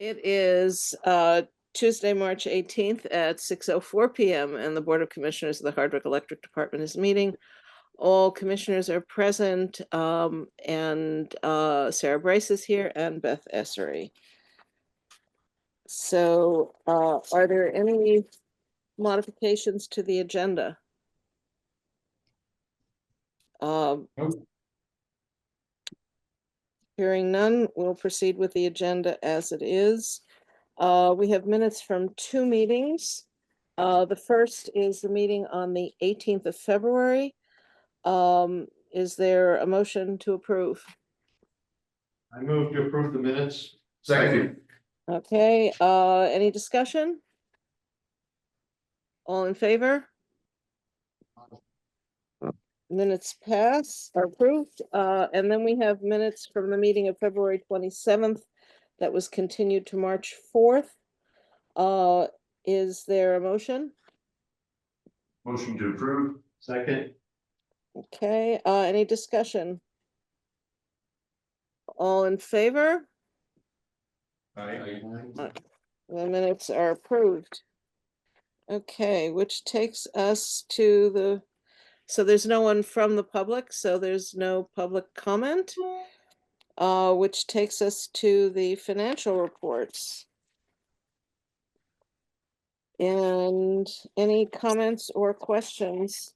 It is Tuesday, March 18th at 6:04 p.m. and the Board of Commissioners of the Hardwick Electric Department is meeting. All commissioners are present, and Sarah Bryce is here and Beth Essery. So are there any modifications to the agenda? Hearing none, we'll proceed with the agenda as it is. We have minutes from two meetings. The first is the meeting on the 18th of February. Is there a motion to approve? I move to approve the minutes. Second. Okay, any discussion? All in favor? Minutes are approved. And then we have minutes from the meeting of February 27th that was continued to March 4th. Is there a motion? Motion to approve. Second. Okay, any discussion? All in favor? Aye. The minutes are approved. Okay, which takes us to so there's no one from the public, so there's no public comment. Which takes us to the financial reports. And any comments or questions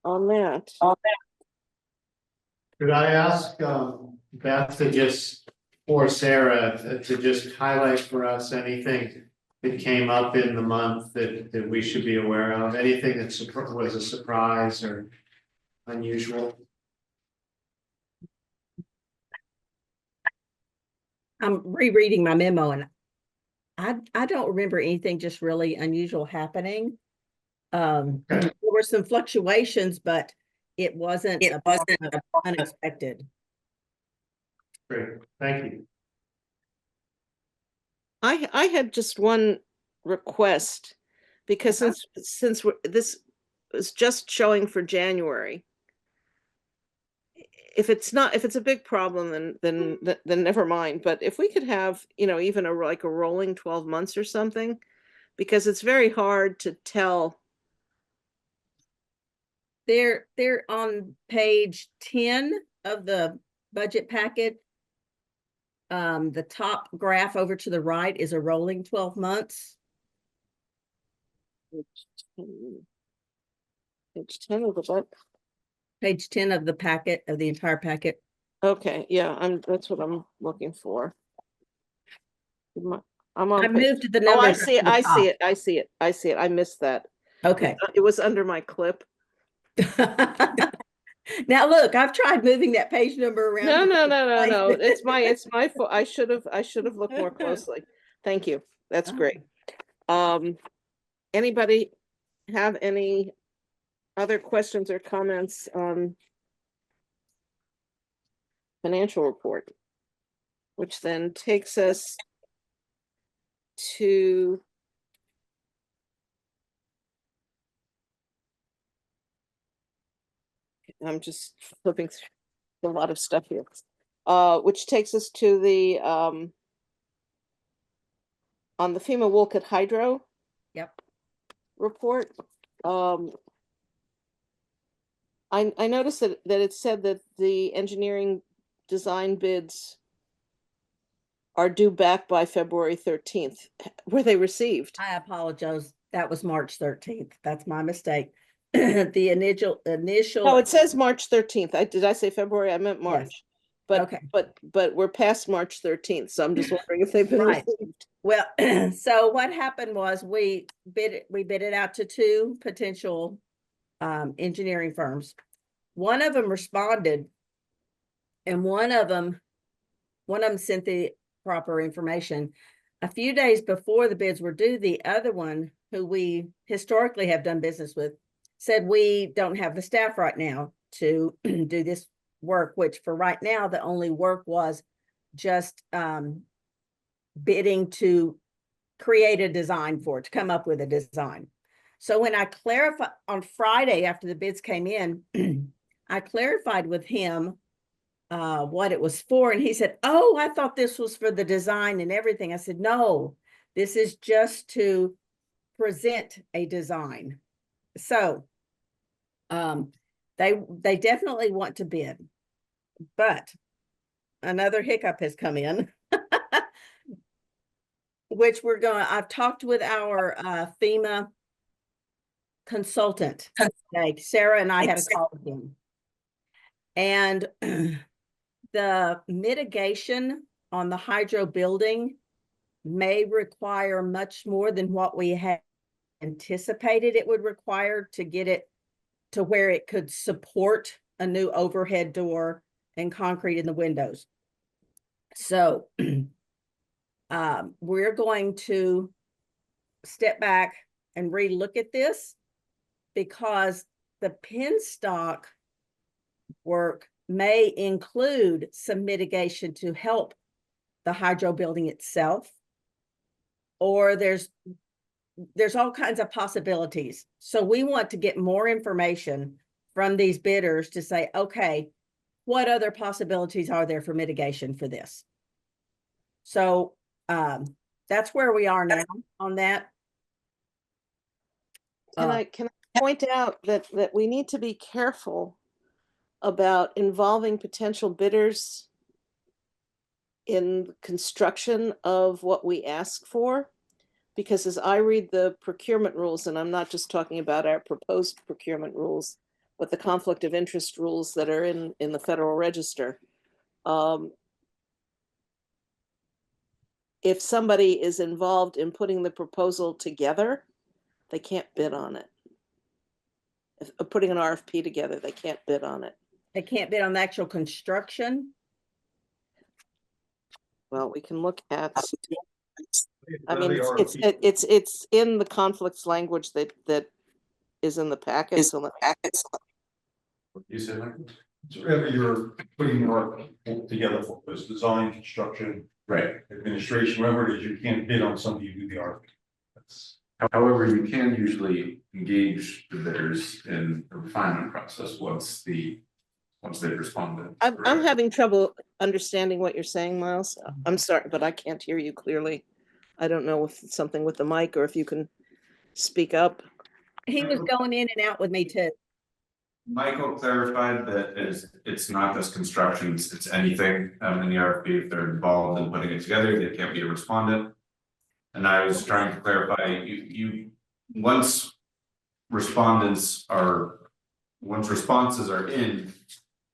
on that? Could I ask Beth to just, or Sarah, to just highlight for us anything that came up in the month that we should be aware of? Anything that was a surprise or unusual? I'm rereading my memo and I don't remember anything just really unusual happening. Okay. There were some fluctuations, but it wasn't unexpected. Great, thank you. I had just one request, because since this is just showing for January. If it's a big problem, then never mind. But if we could have, even like a rolling 12 months or something, because it's very hard to tell. They're on page 10 of the budget packet. The top graph over to the right is a rolling 12 months. Page 10 of the book. Page 10 of the packet, of the entire packet. Okay, yeah, that's what I'm looking for. I'm on. I moved the numbers. Oh, I see it. I missed that. Okay. It was under my clip. Now look, I've tried moving that page number around. No. It's my fault. I should have looked more closely. Thank you. That's great. Anybody have any other questions or comments on financial report, which then takes us to I'm just flipping through a lot of stuff here, which takes us to the on the FEMA Wolcott Hydro report. I noticed that it said that the engineering design bids are due back by February 13th. Were they received? I apologize. That was March 13th. That's my mistake. The initial. No, it says March 13th. Did I say February? I meant March. Yes. But okay. But we're past March 13th, so I'm just wondering if they've been received. Well, so what happened was we bid it out to two potential engineering firms. One of them responded, and one of them sent the proper information. A few days before the bids were due, the other one, who we historically have done business with, said we don't have the staff right now to do this work, which for right now, the only work was just bidding to create a design for it, to come up with a design. So when I clarified on Friday after the bids came in, I clarified with him what it was for. And he said, oh, I thought this was for the design and everything. I said, no, this is just to present a design. So they definitely want to bid, but another hiccup has come in, which I've talked with our FEMA consultant today. Sarah and I had a call with him. And the mitigation on the hydro building may require much more than what we had anticipated it would require to get it to where it could support a new overhead door and concrete in the windows. So we're going to step back and relook at this, because the penstock work may include some mitigation to help the hydro building itself, or there's all kinds of possibilities. So we want to get more information from these bidders to say, okay, what other possibilities are there for mitigation for this? So that's where we are now on that. Can I point out that we need to be careful about involving potential bidders in construction of what we ask for? Because as I read the procurement rules, and I'm not just talking about our proposed procurement rules, but the conflict of interest rules that are in the Federal Register. If somebody is involved in putting the proposal together, they can't bid on it. If putting an RFP together, they can't bid on it. They can't bid on the actual construction. Well, we can look at, I mean, it's in the conflicts language that is in the packet. So the packets. You said, Michael? So whatever you're putting more together for this design, construction, Right. administration, whatever it is, you can't bid on somebody who do the RFP. That's However, you can usually engage the bidders in the refinement process once they've responded. I'm having trouble understanding what you're saying, Miles. I'm sorry, but I can't hear you clearly. I don't know if it's something with the mic or if you can speak up. He was going in and out with me too. Michael clarified that it's not just construction, it's anything in the RFP. If they're involved in putting it together, they can't be a respondent. And I was trying to clarify, once responses are in,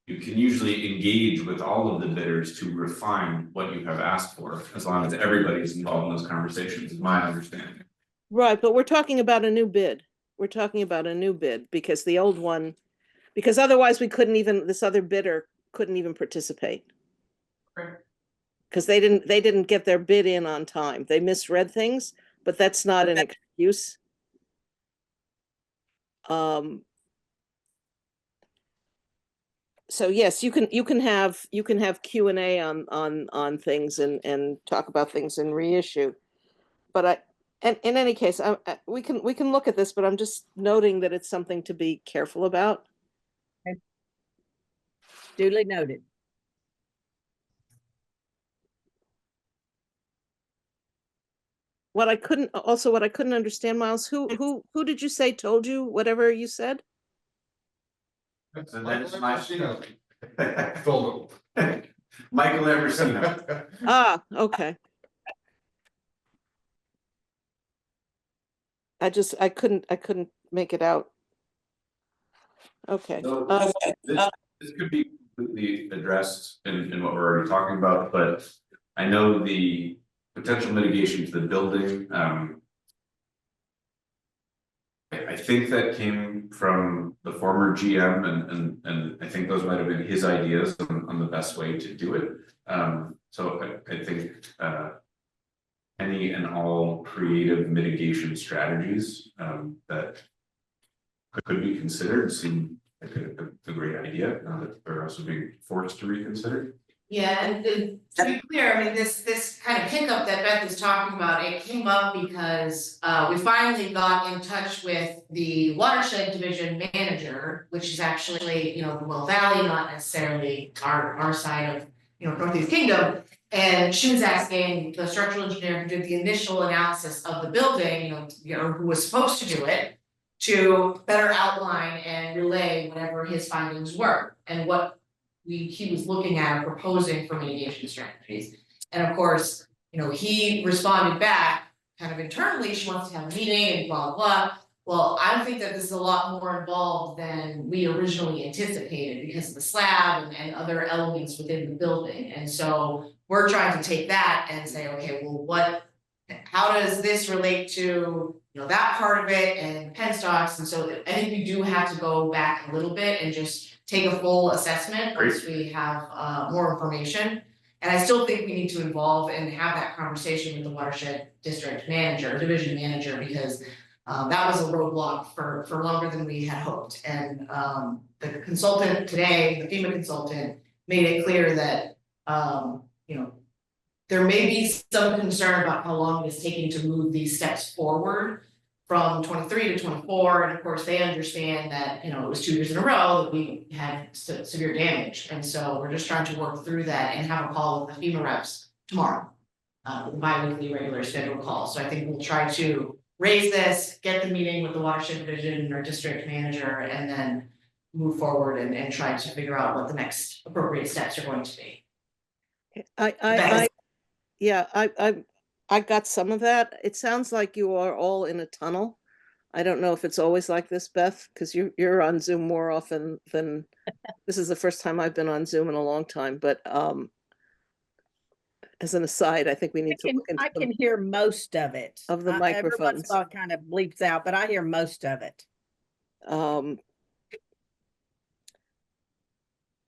you can usually engage with all of the bidders to refine what you have asked for, as long as everybody's involved in those conversations, is my understanding. Right, but we're talking about a new bid. We're talking about a new bid because the old one, because otherwise we couldn't even, this other bidder couldn't even participate. Okay. Because they didn't get their bid in on time. They misread things, but that's not an excuse. So yes, you can have Q&A on things and talk about things and reissue. But in any case, we can look at this, but I'm just noting that it's something to be careful about. Okay. Duly noted. What I couldn't understand, Miles, who did you say told you whatever you said? So that's my Phil. Michael Emersino. Ah, okay. I couldn't make it out. Okay. So this could be completely addressed in what we're already talking about, but I know the potential mitigation to the building. I think that came from the former GM, and I think those might have been his ideas on the best way to do it. So I think any and all creative mitigation strategies that could be considered seem like a great idea, now that they're also being forced to reconsider. Yeah, and to be clear, I mean, this kind of hiccup that Beth is talking about, it came up because we finally got in touch with the watershed division manager, which is actually, you know, the Will Valley, not necessarily our side of, you know, Northeast Kingdom. And she was asking the structural engineer who did the initial analysis of the building, you know, who was supposed to do it, to better outline and relay whatever his findings were and what he was looking at or proposing for mitigation strategies. And of course, you know, he responded back kind of internally, she wants to have a meeting and blah, blah. Well, I think that this is a lot more involved than we originally anticipated because of the slab and other elements within the building. And so we're trying to take that and say, okay, well, how does this relate to, you know, that part of it and penstocks? And so I think we do have to go back a little bit and just take a full assessment once we have more information. And I still think we need to involve and have that conversation with the watershed district manager, division manager, because that was a roadblock for longer than we had hoped. And the consultant today, the FEMA consultant, made it clear that you know, there may be some concern about how long it is taking to move these steps forward from 23 to 24, and of course they understand that, you know, it was 2 years in a row that we had severe damage, and so we're just trying to work through that and have a call with the FEMA reps tomorrow, bi-weekly regular scheduled call. So I think we'll try to raise this, get the meeting with the watershed division or district manager, and then move forward and try to figure out what the next appropriate steps are going to be. I got some of that. It sounds like you are all in a tunnel. I don't know if it's always like this, Beth, because you're on Zoom more often than this is the first time I've been on Zoom in a long time. But as an aside, I think we need to look into I can hear most of it. Of the Every once in microphones. a while it kind of bleeps out, but I hear most of it.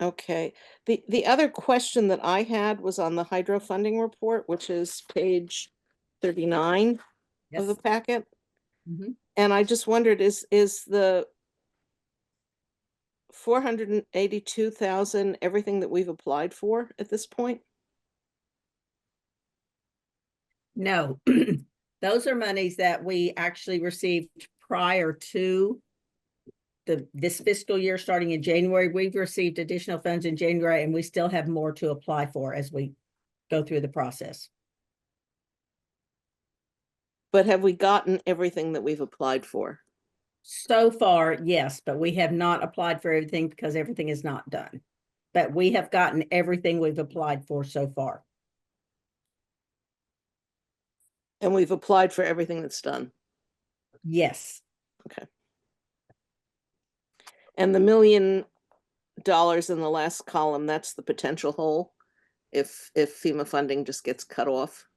Okay. The other question that I had was on the hydro funding report, which is page 39 of the Yes. packet. Mhm. And I just wondered, is the 482,000 everything that we've applied for at this point? No, those are monies that we actually received prior to this fiscal year starting in January. We've received additional funds in January, and we still have more to apply for as we go through the process. But have we gotten everything that we've applied for? So far, yes, but we have not applied for everything because everything is not done. But we have gotten everything we've applied for so far. And we've applied for everything that's done. Yes. Okay. And the $1 million in the last column, that's the potential hole if FEMA funding just gets cut off.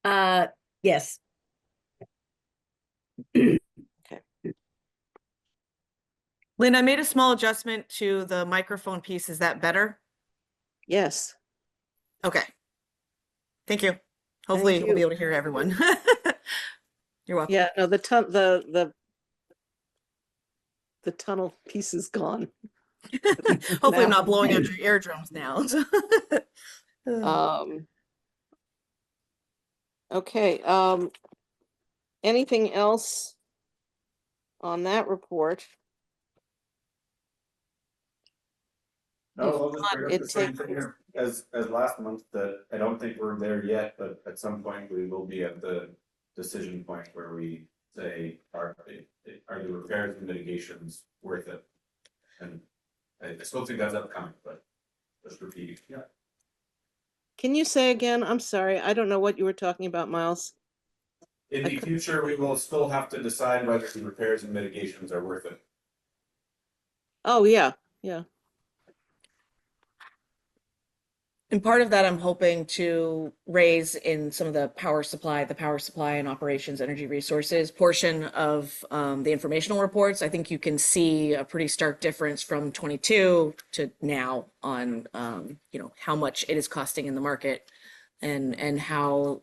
Yes. Lynn, I made a small adjustment to the microphone piece. Is that better? Yes. Okay. Thank you. Hopefully Thank we'll be you. able to hear everyone. You're welcome. Yeah, no, the tunnel piece is gone. Hopefully I'm not blowing out your eardrums now. Okay, anything else on that report? No, I'll just bring up It the same takes- thing here as last month, that I don't think we're there yet, but at some point we will be at the decision point where we say, are the repairs and mitigations worth it? And I still think that's upcoming, but just repeating, yeah. Can you say again? I'm sorry, I don't know what you were talking about, Miles. In the future, we will still have to decide whether the repairs and mitigations are worth it. Oh, yeah, yeah. And part of that I'm hoping to raise in some of the power supply and operations energy resources portion of the informational reports. I think you can see a pretty stark difference from 22 to now on you know, how much it is costing in the market and how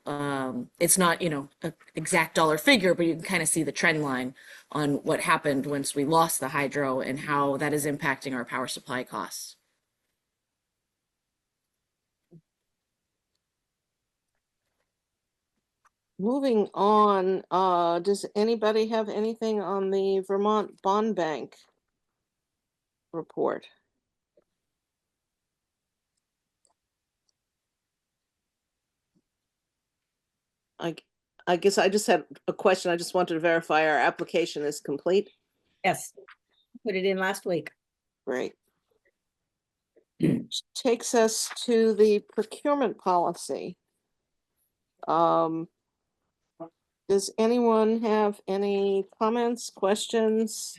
it's not, you know, an exact dollar figure, but you can kind of see the trend line on what happened once we lost the hydro and how that is impacting our power supply costs. Moving on, does anybody have anything on the Vermont Bond Bank report? I guess I just had a question. I just wanted to verify our application is complete. Yes, put it in last week. Great. Which takes us to the procurement policy. Does anyone have any comments, questions?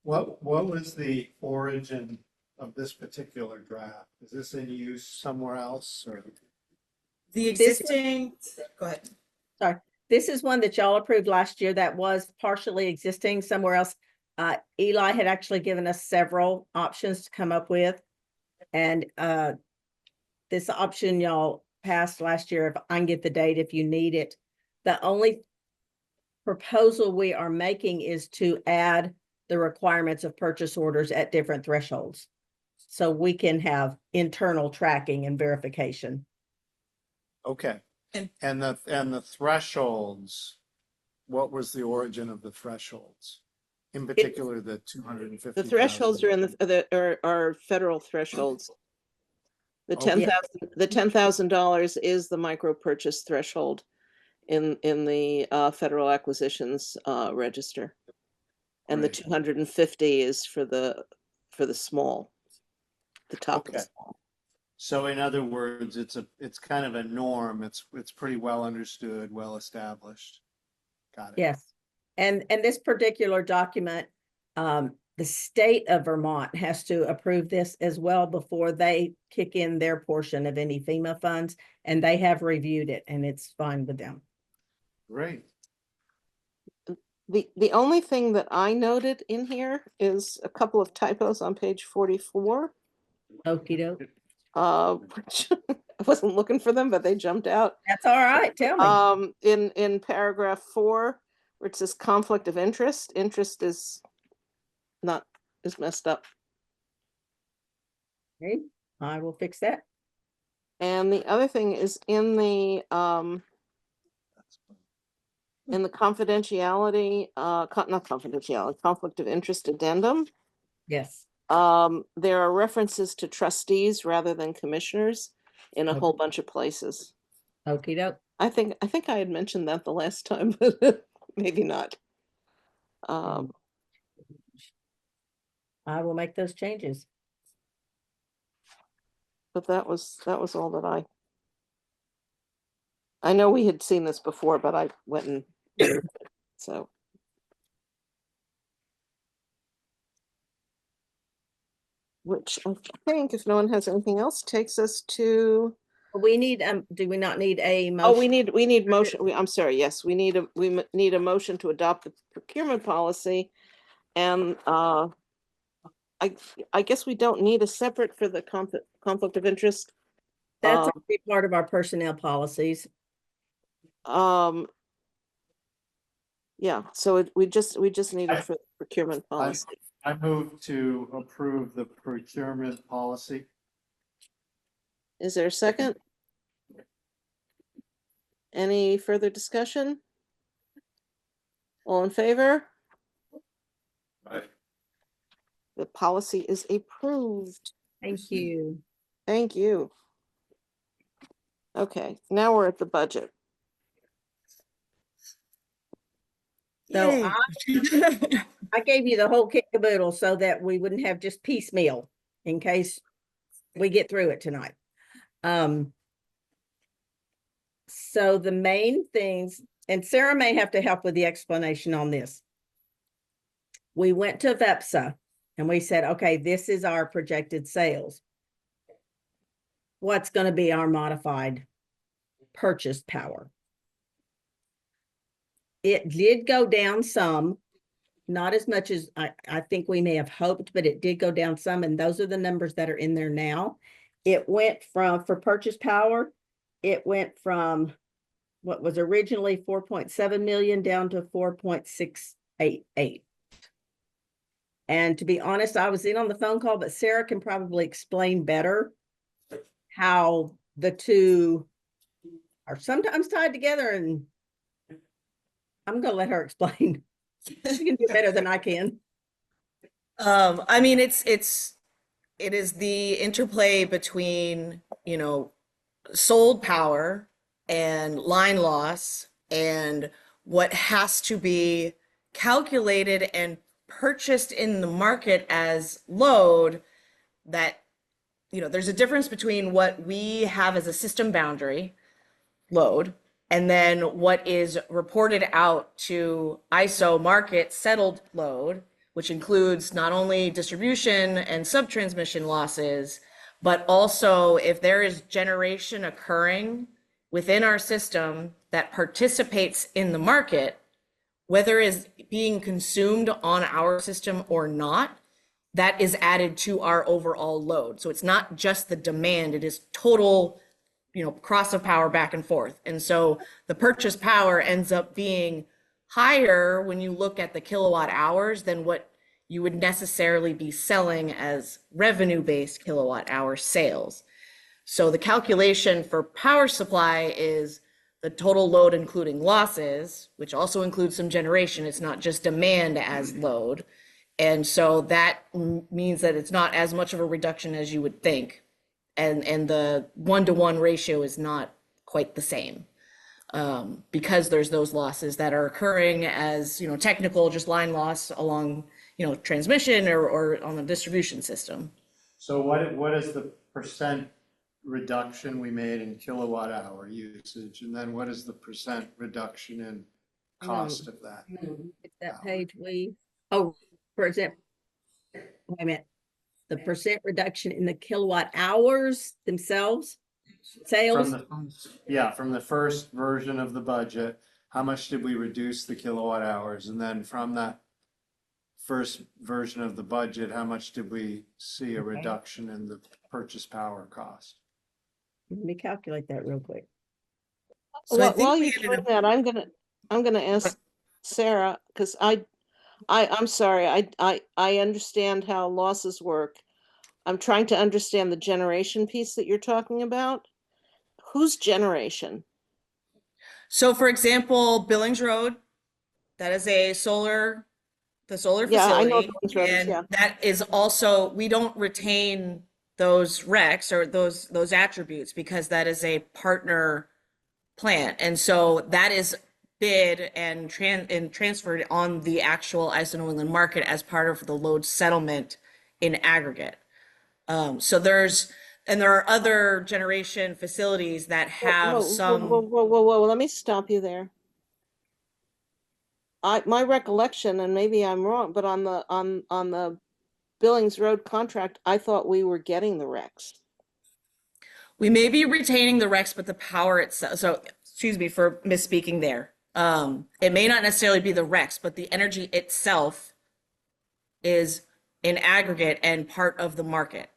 What was the origin of this particular draft? Is this in use somewhere else or? The This- existing, go ahead. Sorry, this is one that y'all approved last year that was partially existing somewhere else. Eli had actually given us several options to come up with. And this option y'all passed last year, if I can get the date if you need it. The only proposal we are making is to add the requirements of purchase orders at different thresholds. So we can have internal tracking and verification. Okay. And- And the thresholds, what was the origin of the thresholds? In particular, the 250. The thresholds are in are federal thresholds. The Okay. $10,000 is the micro purchase threshold in the federal acquisitions register. And the Right. 250 is for the small, the top of the Okay. small. So in other words, it's kind of a norm. It's pretty well understood, well established. Got it. Yes. And this particular document, the state of Vermont has to approve this as well before they kick in their portion of any FEMA funds. And they have reviewed it and it's fine with them. Great. The only thing that I noted in here is a couple of typos on page 44. Okey doke. Which I wasn't looking for them, but they jumped out. That's all right. Tell me. In paragraph 4, where it says conflict of interest is messed up. Okay, I will fix that. And the other thing is in the confidentiality, not confidentiality, conflict of interest addendum, Yes. there are references to trustees rather than commissioners in a Okay. whole bunch of places. Okey doke. I think I had mentioned that the last time, but maybe not. I will make those changes. But that was all that I know we had seen this before, but I went and so. Which I think, if no one has anything else, takes us to, We need, do we not need a motion? oh, we need motion, I'm sorry, yes, we need a motion to adopt the procurement policy. And I guess we don't need a separate for the conflict of interest. That's a big part of our personnel policies. Yeah, so we just need it for procurement policy. I move to approve the procurement policy. Is there a second? Any further discussion? All in favor? Aye. The policy is approved. Thank you. Thank you. Okay, now we're at the budget. So Yay. I gave you the whole kit and caboodle so that we wouldn't have just piecemeal in case we get through it tonight. So the main things, and Sarah may have to help with the explanation on this. We went to VEPSA and we said, okay, this is our projected sales. What's going to be our modified purchase power? It did go down some, not as much as I think we may have hoped, but it did go down some. And those are the numbers that are in there now. It went from, for purchase power, it went from what was originally 4.7 million down to 4.688. And to be honest, I was in on the phone call, but Sarah can probably explain better how the two are sometimes tied together, and I'm gonna let her explain. She can do it better than I can. I mean, it is the interplay between, sold power and line loss and what has to be calculated and purchased in the market as load that, there's a difference between what we have as a system boundary load and then what is reported out to ISO market settled load, which includes not only distribution and subtransmission losses, but also if there is generation occurring within our system that participates in the market, whether is being consumed on our system or not, that is added to our overall load. So it's not just the demand, it is total, cross of power back and forth. And so the purchase power ends up being higher when you look at the kilowatt hours than what you would necessarily be selling as revenue-based kilowatt hour sales. So the calculation for power supply is the total load including losses, which also includes some generation. It's not just demand as load. And so that means that it's not as much of a reduction as you would think. And the 1-to-1 ratio is not quite the same. Because there's those losses that are occurring as, technical, just line loss along, transmission or on the distribution system. So what is the percent reduction we made in kilowatt hour usage? And then what is the percent reduction in cost of that? It's that page for example, wait a minute. The percent reduction in the kilowatt hours themselves, sales. From the first version of the budget, how much did we reduce the kilowatt hours? And then from that first version of the budget, how much did we see a reduction in the purchase power cost? Let me calculate that real quick. So I think While we you're ended doing up- that, I'm gonna ask Sarah, because I'm sorry, I understand how losses work. I'm trying to understand the generation piece that you're talking about. Whose generation? So for example, Billings Road, that is the solar Yeah, I know facility. Billings Road is, yeah. And that is also, we don't retain those recs or those attributes because that is a partner plant. And so that is bid and transferred on the actual ISO New England market as part of the load settlement in aggregate. So there are other generation facilities that have Whoa, some. whoa, let me stop you there. My recollection, and maybe I'm wrong, but on the Billings Road contract, I thought we were getting the Rex. We may be retaining the Rex, but the power itself, so excuse me for misspeaking there. It may not necessarily be the Rex, but the energy itself is in aggregate and part of the market.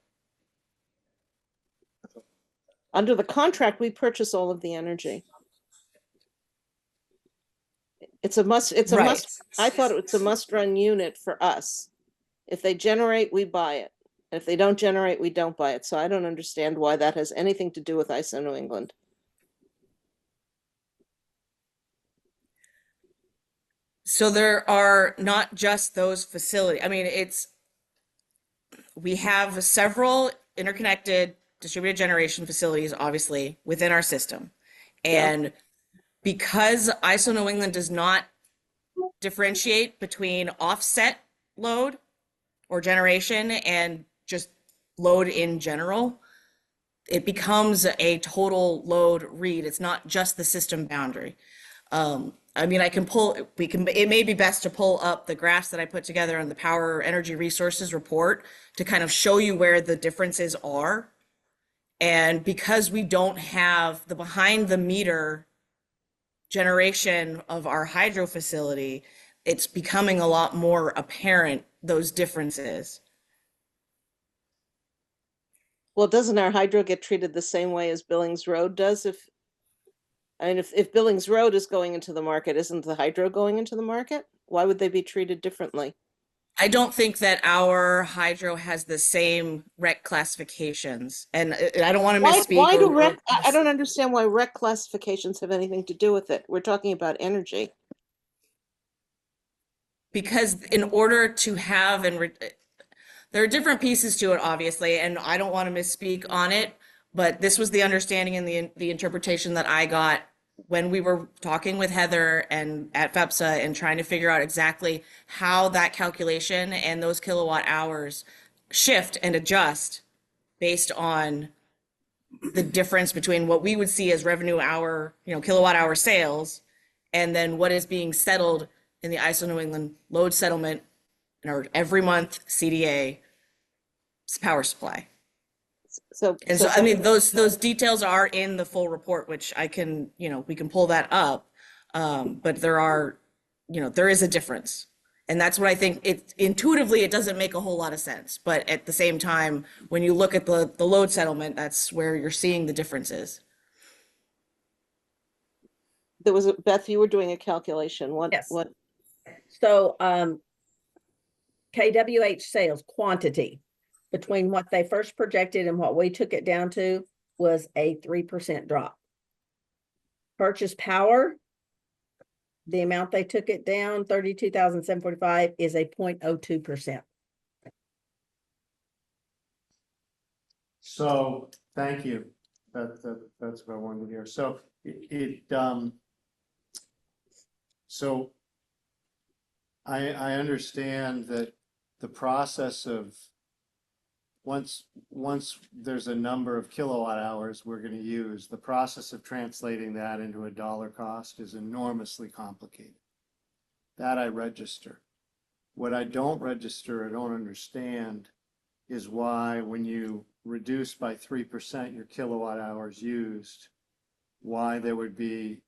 Under the contract, we purchase all of the energy. It's a must, Right. I thought it's a must-run unit for us. If they generate, we buy it. If they don't generate, we don't buy it. So I don't understand why that has anything to do with ISO New England. So there are not just those facilities. I mean, we have several interconnected distributed generation facilities, obviously, within our system. And because ISO New England does not differentiate between offset load or generation and just load in general, it becomes a total load read. It's not just the system boundary. I mean, it may be best to pull up the graphs that I put together on the Power Energy Resources report to kind of show you where the differences are. And because we don't have the behind the meter generation of our hydro facility, it's becoming a lot more apparent, those differences. Well, doesn't our hydro get treated the same way as Billings Road does? If Billings Road is going into the market, isn't the hydro going into the market? Why would they be treated differently? I don't think that our hydro has the same rec classifications, and I don't want to Why, misspeak do or rec, I don't understand why rec classifications have anything to do with it. We're talking about energy. because in order to have there are different pieces to it, obviously, and I don't want to misspeak on it, but this was the understanding and the interpretation that I got when we were talking with Heather and at FEPSA and trying to figure out exactly how that calculation and those kilowatt hours shift and adjust based on the difference between what we would see as revenue hour, kilowatt hour sales, and then what is being settled in the ISO New England load settlement in our every month CDA power supply. So, And so, I mean, those details are in the full report, which I can, we can pull that up. But there is a difference. And that's what I think intuitively, it doesn't make a whole lot of sense. But at the same time, when you look at the load settlement, that's where you're seeing the differences. there was Beth, you were doing a calculation. Yes. What? So, KWH sales quantity between what they first projected and what we took it down to was a 3% drop. Purchase power, the amount they took it down, 32,745, is a 0.02%. So, thank you. That's what I wanted to hear. So so I understand that the process of once there's a number of kilowatt hours we're going to use, the process of translating that into a dollar cost is enormously complicated. That I register. What I don't register, I don't understand, is why when you reduce by 3% your kilowatt hours used, why there would be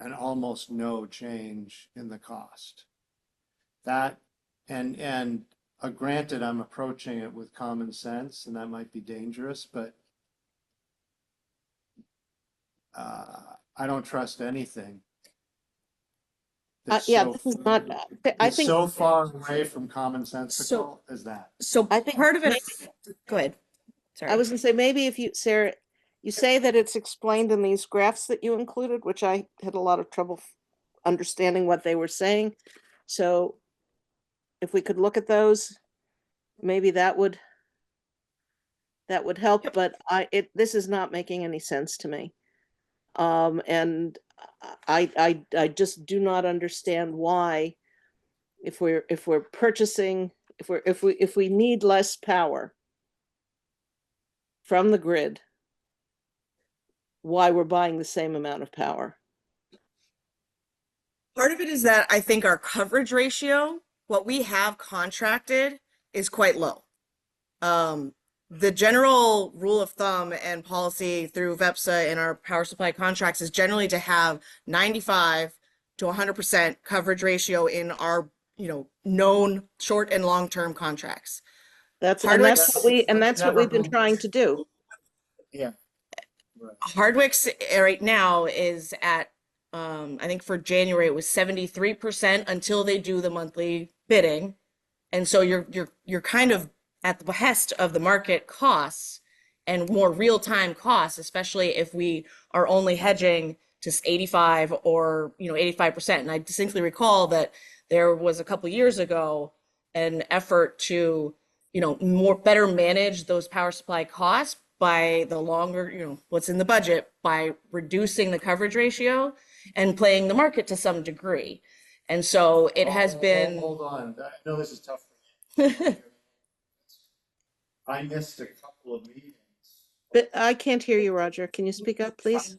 an almost no change in the cost. That, and granted, I'm approaching it with common sense, and that might be dangerous, but I don't trust anything. Yeah, this is not, I It's think, so far away from commonsensical as that. So I think part of it, go ahead. Sorry. I was gonna say, maybe if you, Sarah, you say that it's explained in these graphs that you included, which I had a lot of trouble understanding what they were saying. So if we could look at those, maybe that would help, Yep. but this is not making any sense to me. And I just do not understand why, if we're purchasing, if we need less power from the grid, why we're buying the same amount of power. Part of it is that I think our coverage ratio, what we have contracted, is quite low. The general rule of thumb and policy through VEPSA in our power supply contracts is generally to have 95 to 100% coverage ratio in our, known short and long-term contracts. That's Hardwick's- what we've been trying to do. Yeah. Right. Hardwick's right now is at, I think for January it was 73% until they do the monthly bidding. And so you're kind of at the behest of the market costs and more real-time costs, especially if we are only hedging to 85 or 85%. And I distinctly recall that there was a couple years ago an effort to better manage those power supply costs by the longer, what's in the budget, by reducing the coverage ratio and playing the market to some degree. And so it has been. Hold on, I know this is tough for you. I missed a couple of meetings. But I can't hear you, Roger. Can you speak up, please?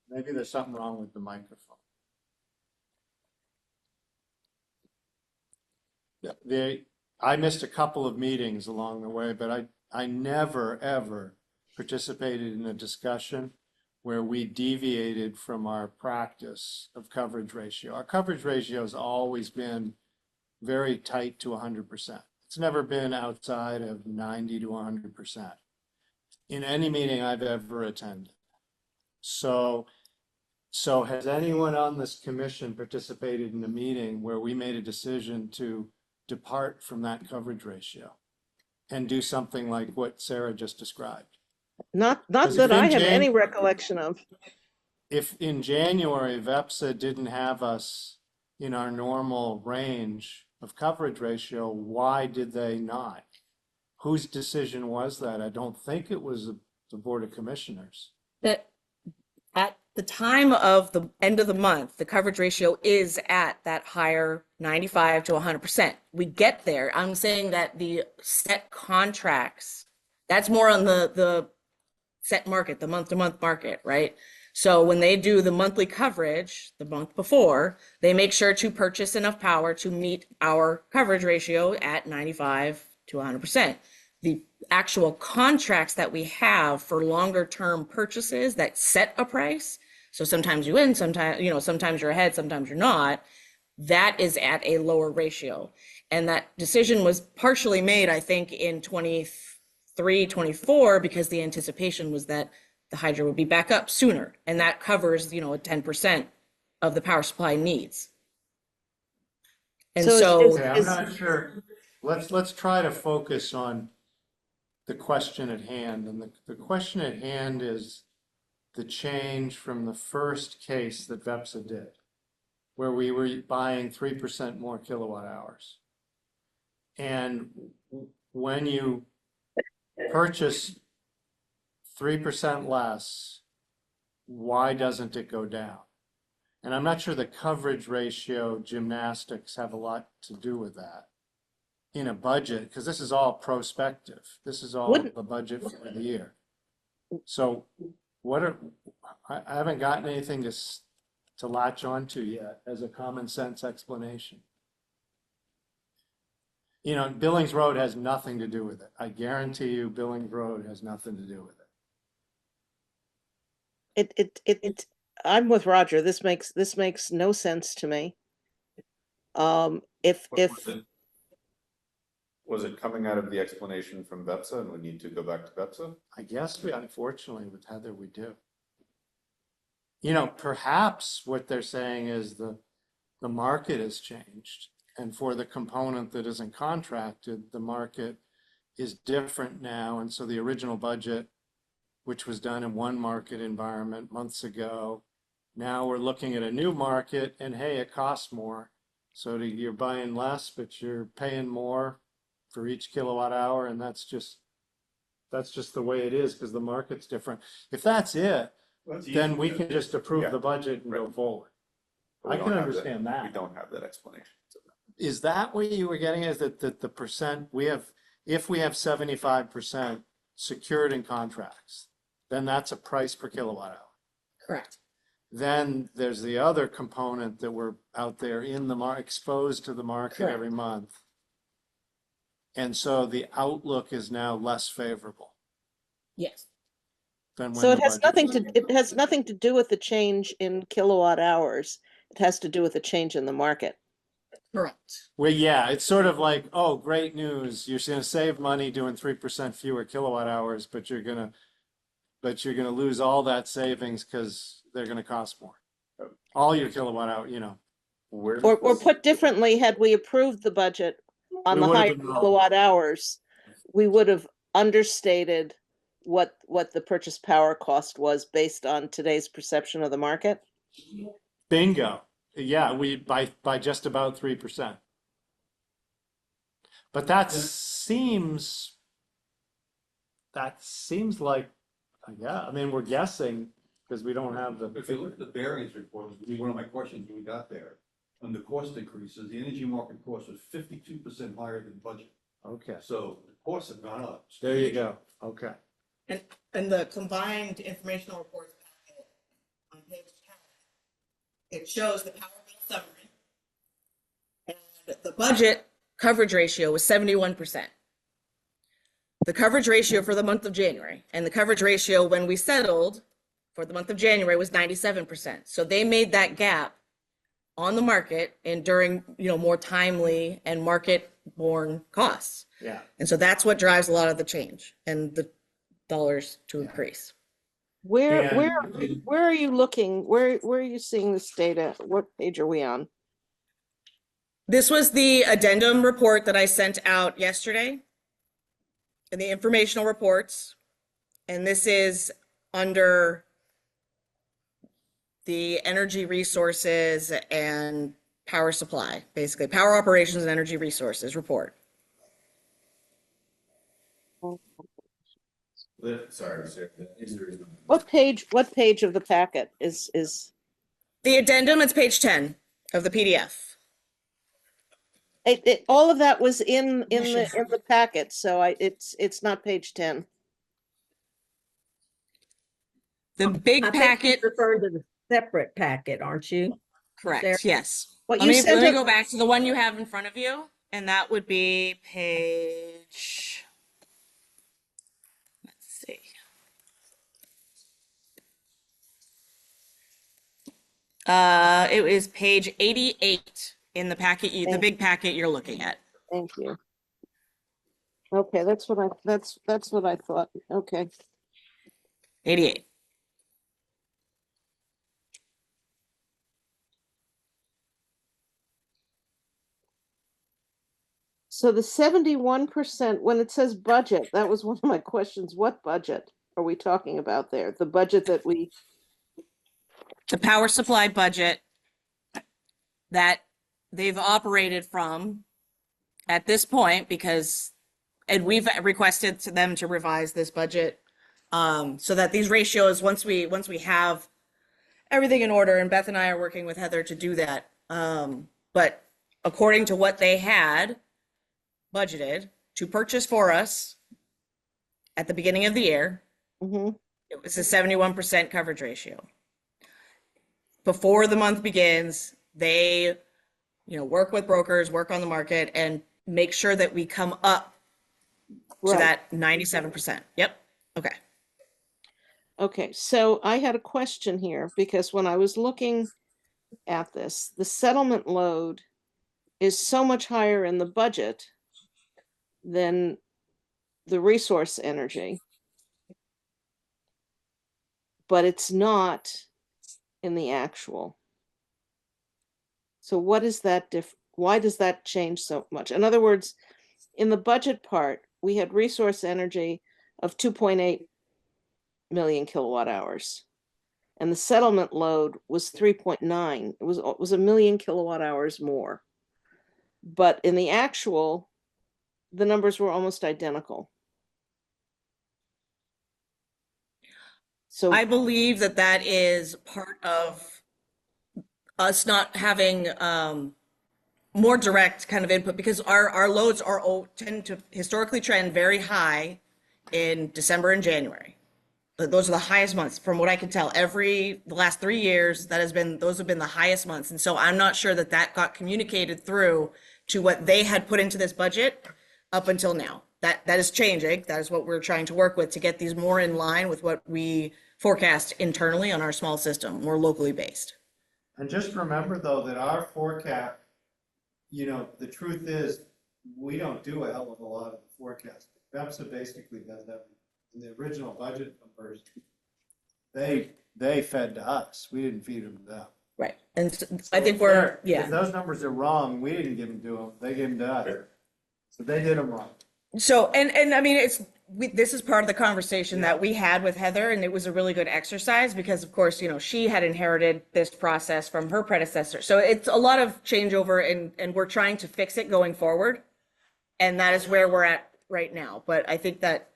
Maybe there's something wrong with the microphone. Yeah, I missed a couple of meetings along the way, but I never, ever participated in a discussion where we deviated from our practice of coverage ratio. Our coverage ratio has always been very tight to 100%. It's never been outside of 90 to 100% in any meeting I've ever attended. So So has anyone on this commission participated in a meeting where we made a decision to depart from that coverage ratio and do something like what Sarah just described? Not Because that if I in have any Jan, recollection of. if in January VEPSA didn't have us in our normal range of coverage ratio, why did they not? Whose decision was that? I don't think it was the Board of Commissioners. That at the time of the end of the month, the coverage ratio is at that higher 95 to 100%. We get there. I'm saying that the set contracts, that's more on the set market, the month-to-month market, right? So when they do the monthly coverage the month before, they make sure to purchase enough power to meet our coverage ratio at 95 to 100%. The actual contracts that we have for longer term purchases that set a price, so sometimes you win, sometimes you're ahead, sometimes you're not, that is at a lower ratio. And that decision was partially made, I think, in 23, 24, because the anticipation was that the hydro would be back up sooner. And that covers, 10% of the power supply needs. And So so, Okay, I'm not sure. Let's try to focus on the question at hand. And the question at hand is the change from the first case that VEPSA did, where we were buying 3% more kilowatt hours. And when you purchase 3% less, why doesn't it go down? And I'm not sure the coverage ratio gymnastics have a lot to do with that in a budget, because this is all prospective. This is all Wouldn't- the budget for the year. So I haven't gotten anything to latch onto yet as a common sense explanation. Billings Road has nothing to do with it. I guarantee you Billings Road has nothing to do with it. I'm with Roger. This makes no sense to me. If Was it coming out of the explanation from VEPSA and we need to go back to VEPSA? I guess unfortunately, with Heather, we do. Perhaps what they're saying is the market has changed. And for the component that isn't contracted, the market is different now. And so the original budget, which was done in one market environment months ago, now we're looking at a new market and hey, it costs more. So you're buying less, but you're paying more for each kilowatt hour. And that's just the way it is because the market's different. If that's it, then we can just approve the budget and go forward. But we I don't can have understand that. We don't have that explanation. Is that what you were getting at, that the percent if we have 75% secured in contracts, then that's a price per kilowatt hour. correct. Then there's the other component that we're out there in the exposed to the market Correct. every month. And so the outlook is now less favorable Yes. than when so the it has nothing to do with the change in kilowatt hours. It has to do with the change in the market. Correct. Well, yeah, it's sort of like, oh, great news. You're going to save money doing 3% fewer kilowatt hours, but you're going to lose all that savings because they're going to cost more. All your kilowatt hour, Where Or does this- put differently, had we approved the budget on We the would have higher been wrong. kilowatt hours, we would have understated what the purchase power cost was based on today's perception of the market. Bingo. Yeah, we by just about 3%. But that seems like, yeah, I mean, we're guessing because we don't have If you look at the variance report, which was one of my questions when we got there, on the cost increases, the energy market cost was 52% higher than budget. Okay, So the costs have gone up. there you go. Okay. And the combined informational reports packet on page 10, it shows the power bill summary. And the budget coverage ratio was 71%. The coverage ratio for the month of January and the coverage ratio when we settled for the month of January was 97%. So they made that gap on the market and during, more timely and market-borne costs. Yeah. And so that's what drives a lot of the change and the dollars to increase. Where, And where are you looking? Where are you seeing this data? What page are we on? This was the addendum report that I sent out yesterday in the informational reports. And this is under the energy resources and power supply, basically power operations and energy resources report. Sorry, the injuries. What page of the packet is, The addendum, it's page 10 of the PDF. all of that was in the packet, so it's not page 10. The big I think packet, you're referring to the separate packet, aren't you? Sarah? correct, yes. What Let you me, sent let me us- go back to the one you have in front of you, and that would be page, let's see. It is page 88 in the packet, the big packet you're looking at. Thank you. Okay, that's what I thought. Okay. 88. So the 71%, when it says budget, that was one of my questions. What budget are we talking about there? The budget that The power supply budget that they've operated from at this point, because, and we've requested to them to revise this budget, so that these ratios, once we have everything in order, and Beth and I are working with Heather to do that. But according to what they had budgeted to purchase for us at the beginning of the year, Mhm. it was a 71% coverage ratio. Before the month begins, they, work with brokers, work on the market, and make sure that we come up to Right. that 97%. Yep. Okay. Okay, so I had a question here because when I was looking at this, the settlement load is so much higher in the budget than the resource energy, but it's not in the actual. So what is that why does that change so much? In other words, in the budget part, we had resource energy of 2.8 million kilowatt hours. And the settlement load was 3.9. It was a million kilowatt hours more. But in the actual, the numbers were almost identical. So I believe that that is part of us not having more direct kind of input, because our loads tend to historically trend very high in December and January. Those are the highest months from what I can tell. The last 3 years, those have been the highest months. And so I'm not sure that that got communicated through to what they had put into this budget up until now. That is changing. That is what we're trying to work with to get these more in line with what we forecast internally on our small system, more locally based. And just remember though, that our forecast, the truth is, we don't do a hell of a lot of the forecast. BEPSA basically does that. In the original budget numbers, they fed to us. We didn't feed them to them. Right. And so I think we're, If those numbers are wrong, we didn't give them to them. They gave them to us. So they did them wrong. So, and I mean, this is part of the conversation that we had with Heather, and it was a really good exercise because, of course, she had inherited this process from her predecessor. So it's a lot of changeover, and we're trying to fix it going forward. And that is where we're at right now. But I think that,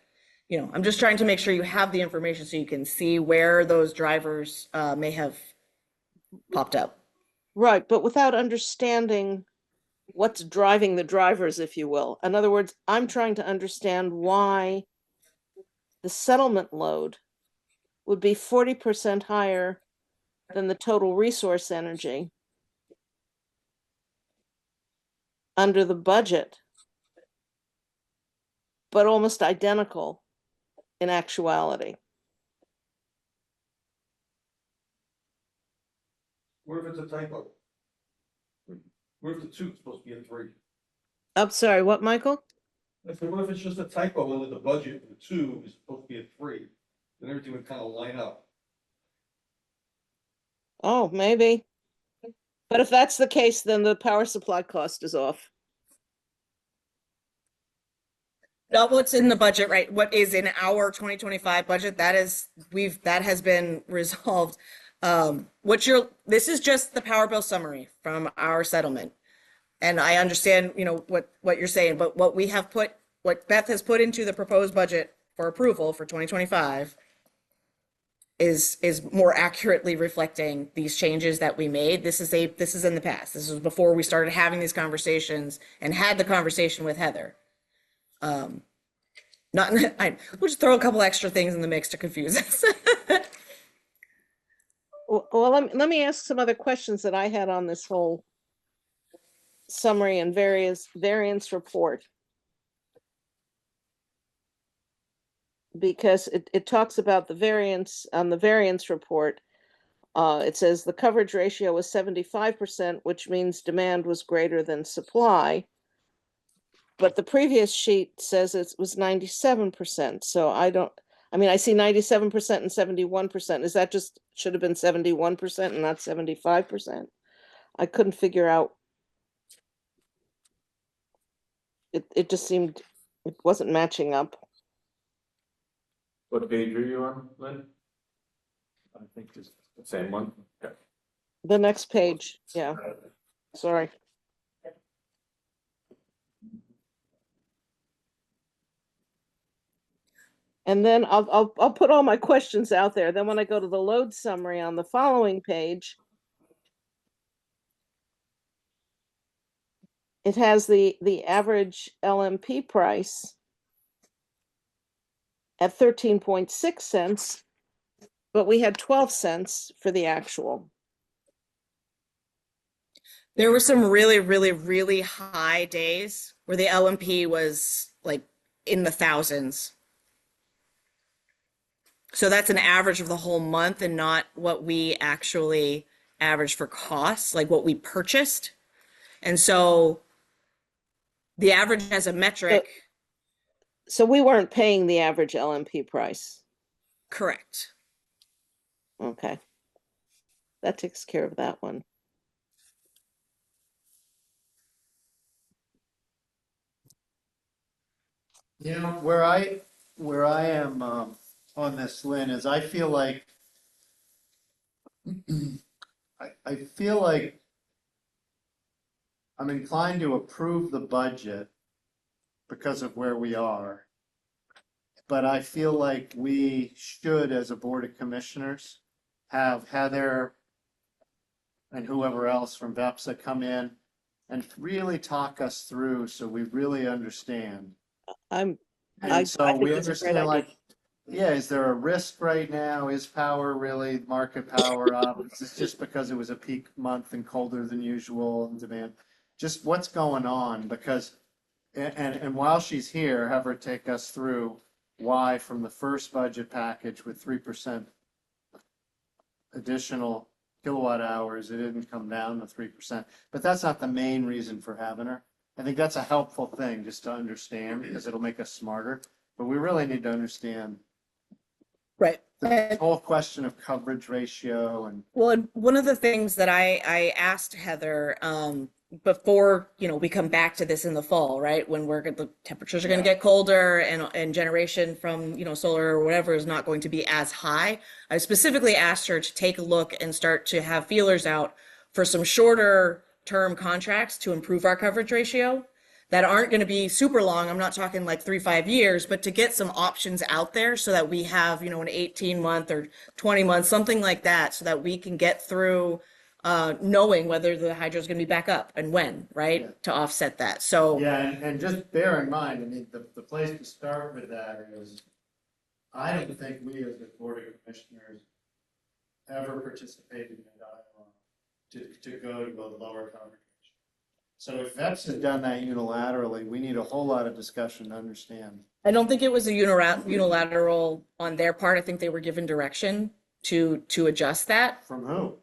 I'm just trying to make sure you have the information so you can see where those drivers may have popped up. right, but without understanding what's driving the drivers, if you will. In other words, I'm trying to understand why the settlement load would be 40% higher than the total resource energy under the budget, but almost identical in actuality. What if it's a typo? What if the two's supposed to be a 3? I'm sorry, what, Michael? I said, what if it's just a typo under the budget, the 2 is supposed to be a 3? then everything would kind of line up. Oh, maybe. But if that's the case, then the power supply cost is off. Not what's in the budget, right? What is in our 2025 budget, that has been resolved. This is just the power bill summary from our settlement. And I understand, what you're saying, but what Beth has put into the proposed budget for approval for 2025 is more accurately reflecting these changes that we made. This is in the past. This was before we started having these conversations and had the conversation with Heather. We'll just throw a couple extra things in the mix to confuse us. Well, let me ask some other questions that I had on this whole summary and variance report. Because it talks about the variance on the variance report. It says the coverage ratio was 75%, which means demand was greater than supply. But the previous sheet says it was 97%. So I see 97% and 71%. Is that just should have been 71% and not 75%? I couldn't figure out. It just seemed it wasn't matching up. What page are you on, Lynn? I think it's the same one. Okay. The next page, yeah. Sorry. And then I'll put all my questions out there. Then when I go to the load summary on the following page, it has the average LMP price at 13.6 cents, but we had 12 cents for the actual. There were some really, really, really high days where the LMP was like in the thousands. So that's an average of the whole month and not what we actually averaged for costs, like what we purchased. And so the average as a metric. So we weren't paying the average LMP price. Correct. Okay. That takes care of that one. Where I am on this, Lynn, is I feel like I feel like I'm inclined to approve the budget because of where we are. But I feel like we should, as a Board of Commissioners, have Heather and whoever else from VEPSA come in and really talk us through so we really understand. I And so think we that's a great understand, idea. like, yeah, is there a risk right now? Is power really market power up? Is this just because it was a peak month and colder than usual and demand? Just what's going on? Because, and while she's here, have her take us through why from the first budget package with 3% additional kilowatt hours, it didn't come down to 3%. But that's not the main reason for having her. I think that's a helpful thing just to understand because it'll make us smarter. But we really need to understand Right. the whole question of coverage ratio and Well, and one of the things that I asked Heather before, we come back to this in the fall, right? When the temperatures are going to get colder and generation from, solar or whatever is not going to be as high. I specifically asked her to take a look and start to have feelers out for some shorter term contracts to improve our coverage ratio that aren't going to be super long. I'm not talking like 3-5 years, but to get some options out there so that we have, an 18-month or 20 months, something like that, so that we can get through knowing whether the hydro is going to be back up and when, right? Yeah. To offset that. So yeah, and just bear in mind, I mean, the place to start with that is I don't think we as the Board of Commissioners ever participated in a dialogue to go to a lower coverage. So if VEPS has done that unilaterally, we need a whole lot of discussion to understand. I don't think it was a unilateral on their part. I think they were given direction to adjust that From who?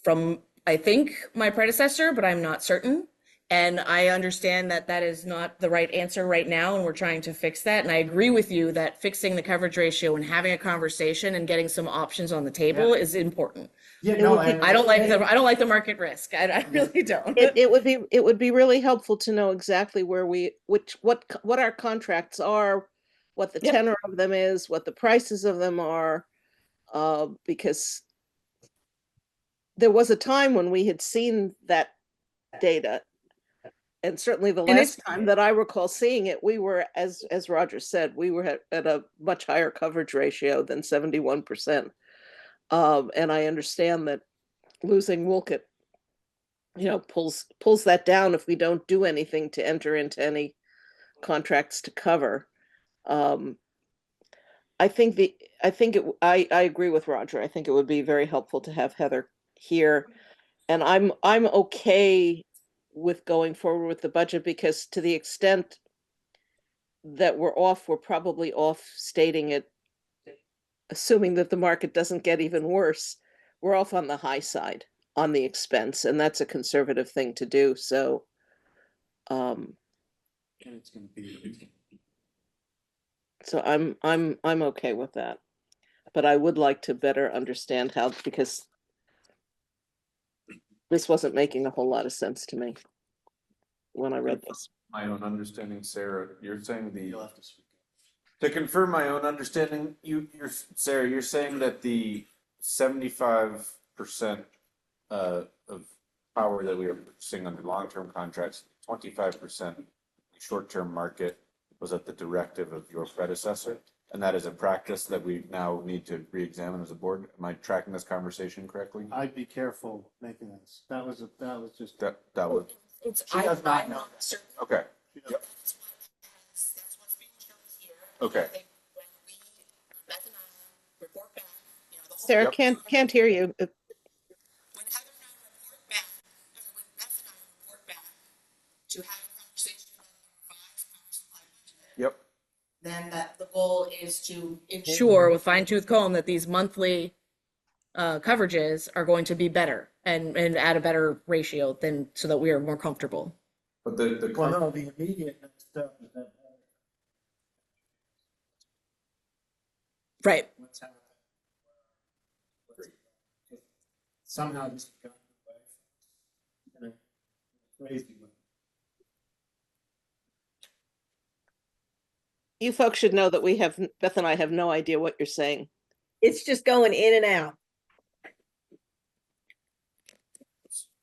from, I think, my predecessor, but I'm not certain. And I understand that that is not the right answer right now, and we're trying to fix that. And I agree with you that fixing the coverage ratio and having a conversation and getting some options on the table is important. Yeah, It no, would be- I don't like the market risk. I really don't. It would be really helpful to know exactly where what our contracts are, what the Yep. tenor of them is, what the prices of them are, because there was a time when we had seen that data. And certainly the And last time that I recall seeing it, we were, as Roger said, we were at a much higher coverage ratio than 71%. And I understand that losing Woolkit, pulls that down if we don't do anything to enter into any contracts to cover. Um, I agree with Roger. I think it would be very helpful to have Heather here. And I'm okay with going forward with the budget, because to the extent that we're probably off stating it, assuming that the market doesn't get even worse. We're off on the high side on the expense, and that's a conservative thing to do. So, And it's gonna be. so I'm okay with that. But I would like to better understand how, because this wasn't making a whole lot of sense to me when I read this. My own understanding, Sarah, you're saying You'll have to speak. to confirm my own understanding, Sarah, you're saying that the 75% of power that we are purchasing under long-term contracts, 25% short-term market was at the directive of your predecessor, and that is a practice that we now need to re-examine as a board. Am I tracking this conversation correctly? I'd be careful making this. That was just. That was It's She does not know. okay. She does- Yep. Okay. Sarah, Yep. can't hear you. When Heather and I report back, when Beth and I report back to have a conversation about our revised power supply budget, Yep. then that the goal is to Ensure with fine tooth comb that these monthly coverages are going to be better and at a better ratio than, so that we are more comfortable. But the Well, no, the immediate next step is that. Right. What's happening? Somehow this has gotten away in a crazy way. You folks should know that Beth and I have no idea what you're saying. It's just going in and out.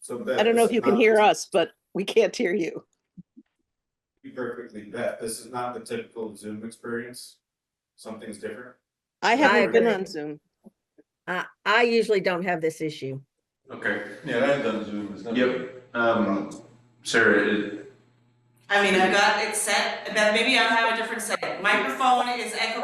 So I don't know if you can hear us, but we can't hear you. Be perfectly bet. This is not the typical Zoom experience. Something's different. I haven't been agree. on Zoom. I usually don't have this issue. Okay, Yeah, I've done Zoom. It's never- yep, Sarah, I mean, I've got it set, but maybe I'll have a different setting. Microphone is echo.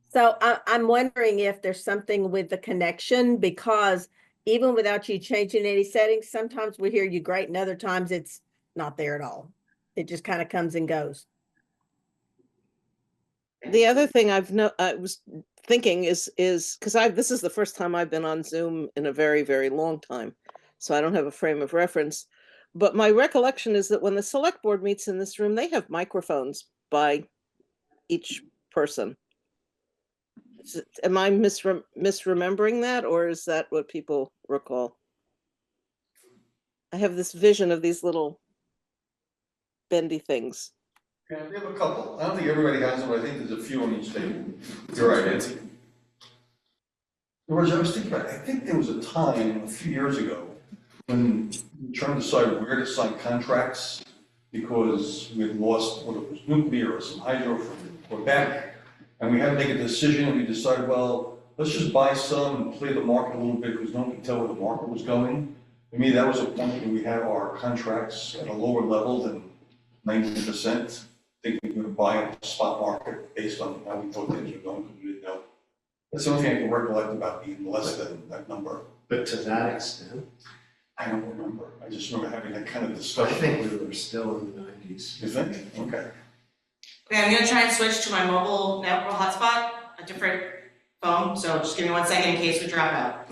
So I'm wondering if there's something with the connection, because even without you changing any settings, sometimes we hear you great and other times it's not there at all. It just kind of comes and goes. The other thing I was thinking is because this is the first time I've been on Zoom in a very, very long time, so I don't have a frame of reference. But my recollection is that when the select board meets in this room, they have microphones by each person. Am I misremembering that, or is that what people recall? I have this vision of these little bendy things. Yeah, we have a couple. I don't think everybody has them, but I think there's a few on each table. you're right, Nancy. George, I was thinking about, I think there was a time a few years ago when we were trying to decide where to sign contracts because we had lost, whether it was nuclear or some hydro from Quebec. And we had to make a decision and we decided, well, let's just buy some and play the market a little bit because no one could tell where the market was going. To me, that was a point when we had our contracts at a lower level than 90%. I think we were going to buy at the spot market based on how we thought things were going, because we didn't know. That's the only thing I can recollect about being less than that number. But to that extent, I don't remember. I just remember having that kind of I discussion. think we were still in the 90s. You think? Okay. Okay, I'm gonna try and switch to my mobile network hotspot, a different phone, so just give me 1 second in case we drop out.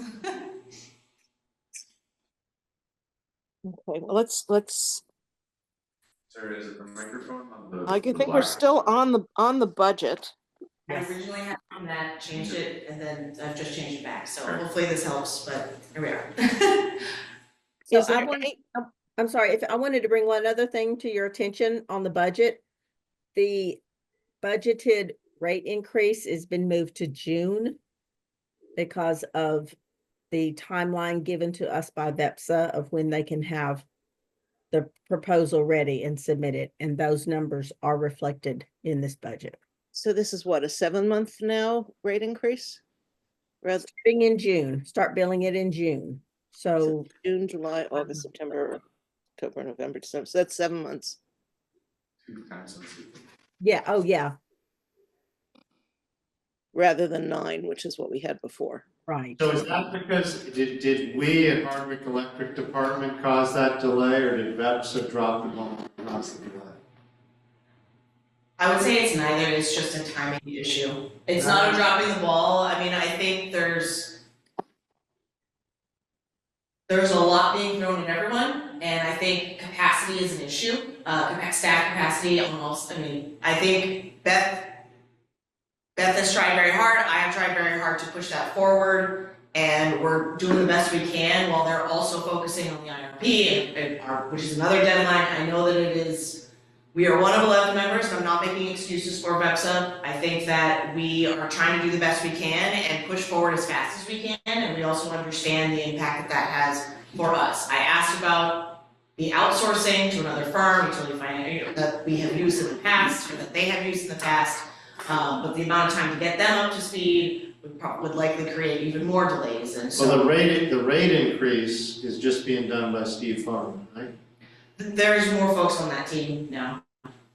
Okay, well, let's Sarah, is it the microphone on the? I the think we're black? still on the budget. I Yes. originally had on that, changed it, and then I've just changed it back, so Right. hopefully this helps, but here we are. So Is there I want, any, I'm sorry, if I wanted to bring one other thing to your attention on the budget. The budgeted rate increase has been moved to June because of the timeline given to us by VEPSA of when they can have the proposal ready and submitted, and those numbers are reflected in this budget. so this is what, a 7-month now rate increase? Rather, Starting in June, start billing it in June. So June, July, August, September, October, November, December, so that's 7 months. Time sensitive. yeah, oh yeah, Rather than 9, which is what we had before. right. So is that because, did we at Hardwick Electric Department cause that delay, or did VEPSA drop the ball and cause the delay? I would say it's neither, it's just a timing issue. It's not a dropping the ball, I mean, I think there's a lot being thrown at everyone, and I think capacity is an issue, staff capacity almost, I mean, I think Beth has tried very hard, I have tried very hard to push that forward, and we're doing the best we can while they're also focusing on the IRP, which is another deadline. I know that it is, we are one of 11 members, and I'm not making excuses for VEPSA. I think that we are trying to do the best we can and push forward as fast as we can, and we also understand the impact that has for us. I asked about the outsourcing to another firm, utility finance, that we have used in the past, or that they have used in the past. But the amount of time to get them up to speed would likely create even more delays, and so. Well, the rate increase is just being done by Steve Farman, right? There's more folks on that team now,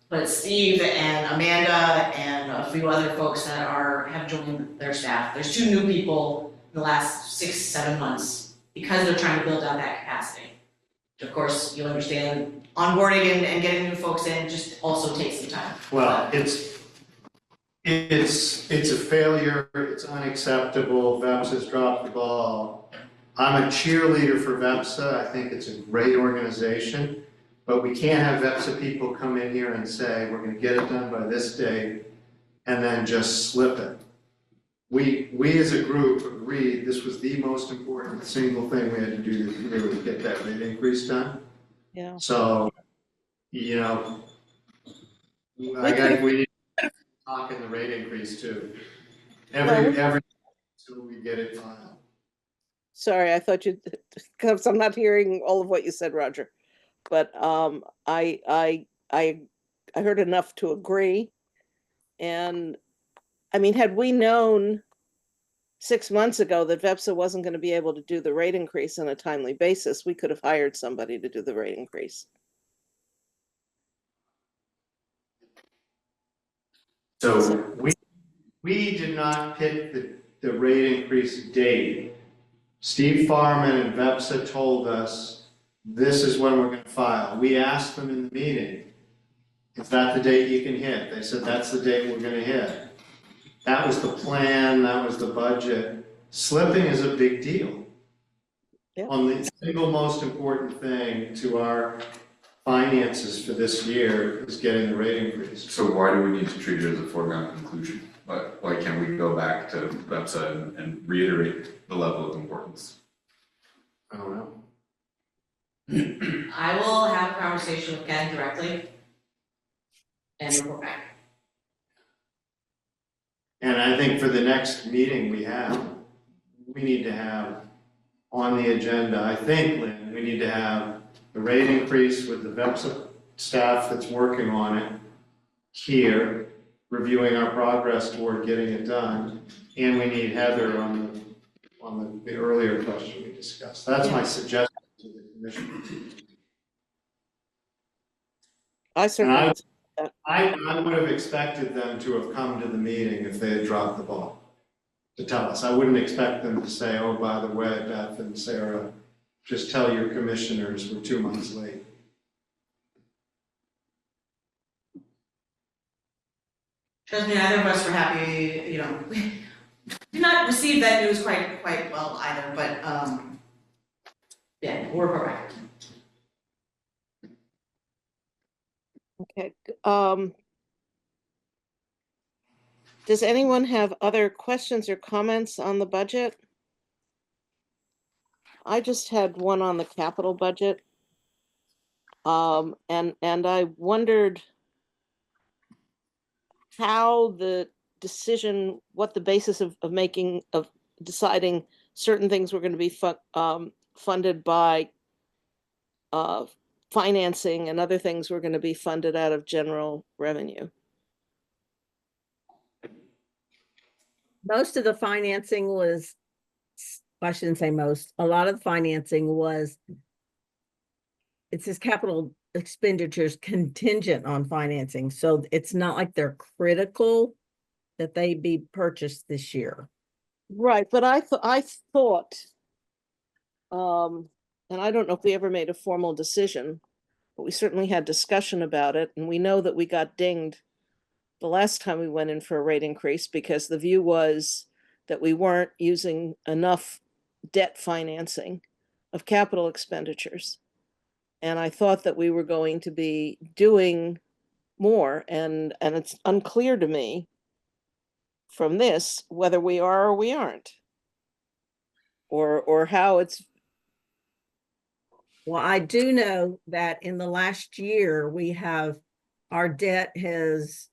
but Steve and Amanda and a few other folks that have joined their staff. There's 2 new people in the last 6-7 months because they're trying to build out that capacity. Of course, you'll understand onboarding and getting new folks in just also takes some time. Well, it's a failure, it's unacceptable, VEPSA's dropped the ball. I'm a cheerleader for VEPSA, I think it's a great organization, but we can't have VEPSA people come in here and say, we're gonna get it done by this date, and then just slip it. We as a group agreed this was the most important single thing we had to do this year to get that rate increase done. Yeah. So, you know, we need to talk in the rate increase too. Every, so we get it filed. Sorry, I thought you, because I'm not hearing all of what you said, Roger. But I heard enough to agree. And I mean, had we known 6 months ago that VEPSA wasn't going to be able to do the rate increase on a timely basis, we could have hired somebody to do the rate increase. So we did not pick the rate increase date. Steve Farman and VEPSA told us, this is when we're gonna file. We asked them in the meeting, is that the date you can hit? They said, that's the date we're gonna hit. That was the plan, that was the budget. Slipping is a big deal. Yeah. On the single most important thing to our finances for this year is getting the rate increase. So why do we need to treat it as a foregone conclusion? Why can't we go back to VEPSA and reiterate the level of importance? I don't know. I will have a conversation with Ken directly and report back. And I think for the next meeting we need to have on the agenda, I think, Lynn, we need to have the rate increase with the VEPSA staff that's working on it here, reviewing our progress toward getting it done, and we need Heather on the earlier question we discussed. That's my suggestion to the commission. I certainly, I would have expected them to have come to the meeting if they had dropped the ball, to tell us. I wouldn't expect them to say, oh, by the way, Beth and Sarah, just tell your commissioners we're 2 months late. Trust me, neither of us were happy, did not receive that news quite well either, but, yeah, we'll report back. Okay, does anyone have other questions or comments on the budget? I just had one on the capital budget. And I wondered how the decision, what the basis of making, of deciding certain things were going to be funded by uh, financing and other things were going to be funded out of general revenue. Most of the financing was, I shouldn't say most, a lot of the financing was, it says capital expenditures contingent on financing. So it's not like they're critical that they be purchased this year. Right, but I thought, and I don't know if we ever made a formal decision, but we certainly had discussion about it, and we know that we got dinged the last time we went in for a rate increase because the view was that we weren't using enough debt financing of capital expenditures. And I thought that we were going to be doing more, and it's unclear to me from this whether we are or we aren't, or how it's. Well, I do know that in the last year, our debt has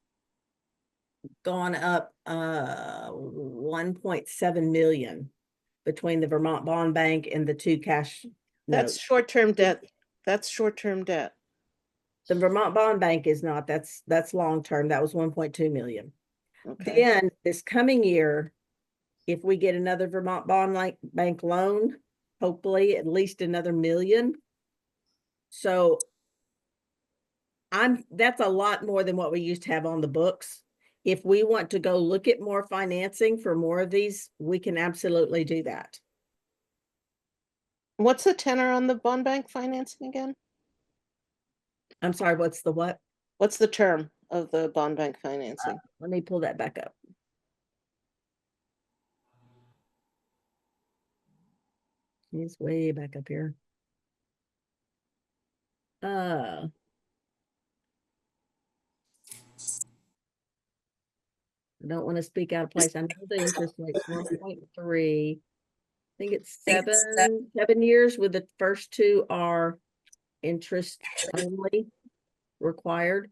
gone up 1.7 million between the Vermont Bond Bank and the two cash That's notes. short-term debt. That's short-term debt. The Vermont Bond Bank is not, that's long-term. That was 1.2 million. Okay. Then this coming year, if we get another Vermont Bond Bank loan, hopefully at least another million. So that's a lot more than what we used to have on the books. If we want to go look at more financing for more of these, we can absolutely do that. What's the tenor on the bond bank financing again? I'm sorry, what's the what? What's the term of the bond bank financing? Let me pull that back up. It's way back up here. I don't want to speak out of place. I know the interest rate's 1.3. I think it's 7 years, with the first two are interest only required.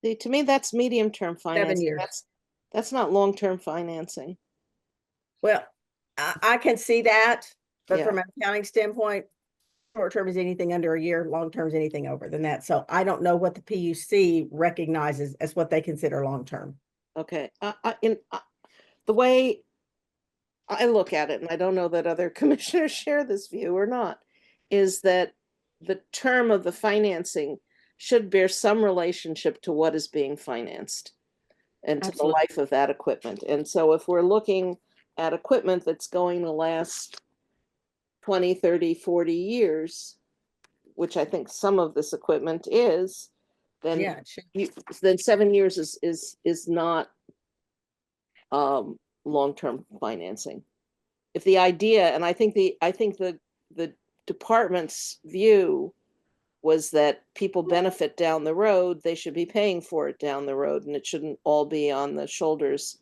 See, to me, that's medium-term 7 financing. years. That's not long-term financing. Well, I can see that, but Yeah. from an accounting standpoint, short term is anything under a year, long term is anything over than that. So I don't know what the PUC recognizes as what they consider long term. Okay. The way I look at it, and I don't know that other commissioners share this view or not, is that the term of the financing should bear some relationship to what is being financed and to the Absolutely. life of that equipment. And so if we're looking at equipment that's going to last 20, 30, 40 years, which I think some of this equipment is, then Yeah, it should. then 7 years is not long-term financing. If the idea, and I think the department's view was that people benefit down the road, they should be paying for it down the road, and it shouldn't all be on the shoulders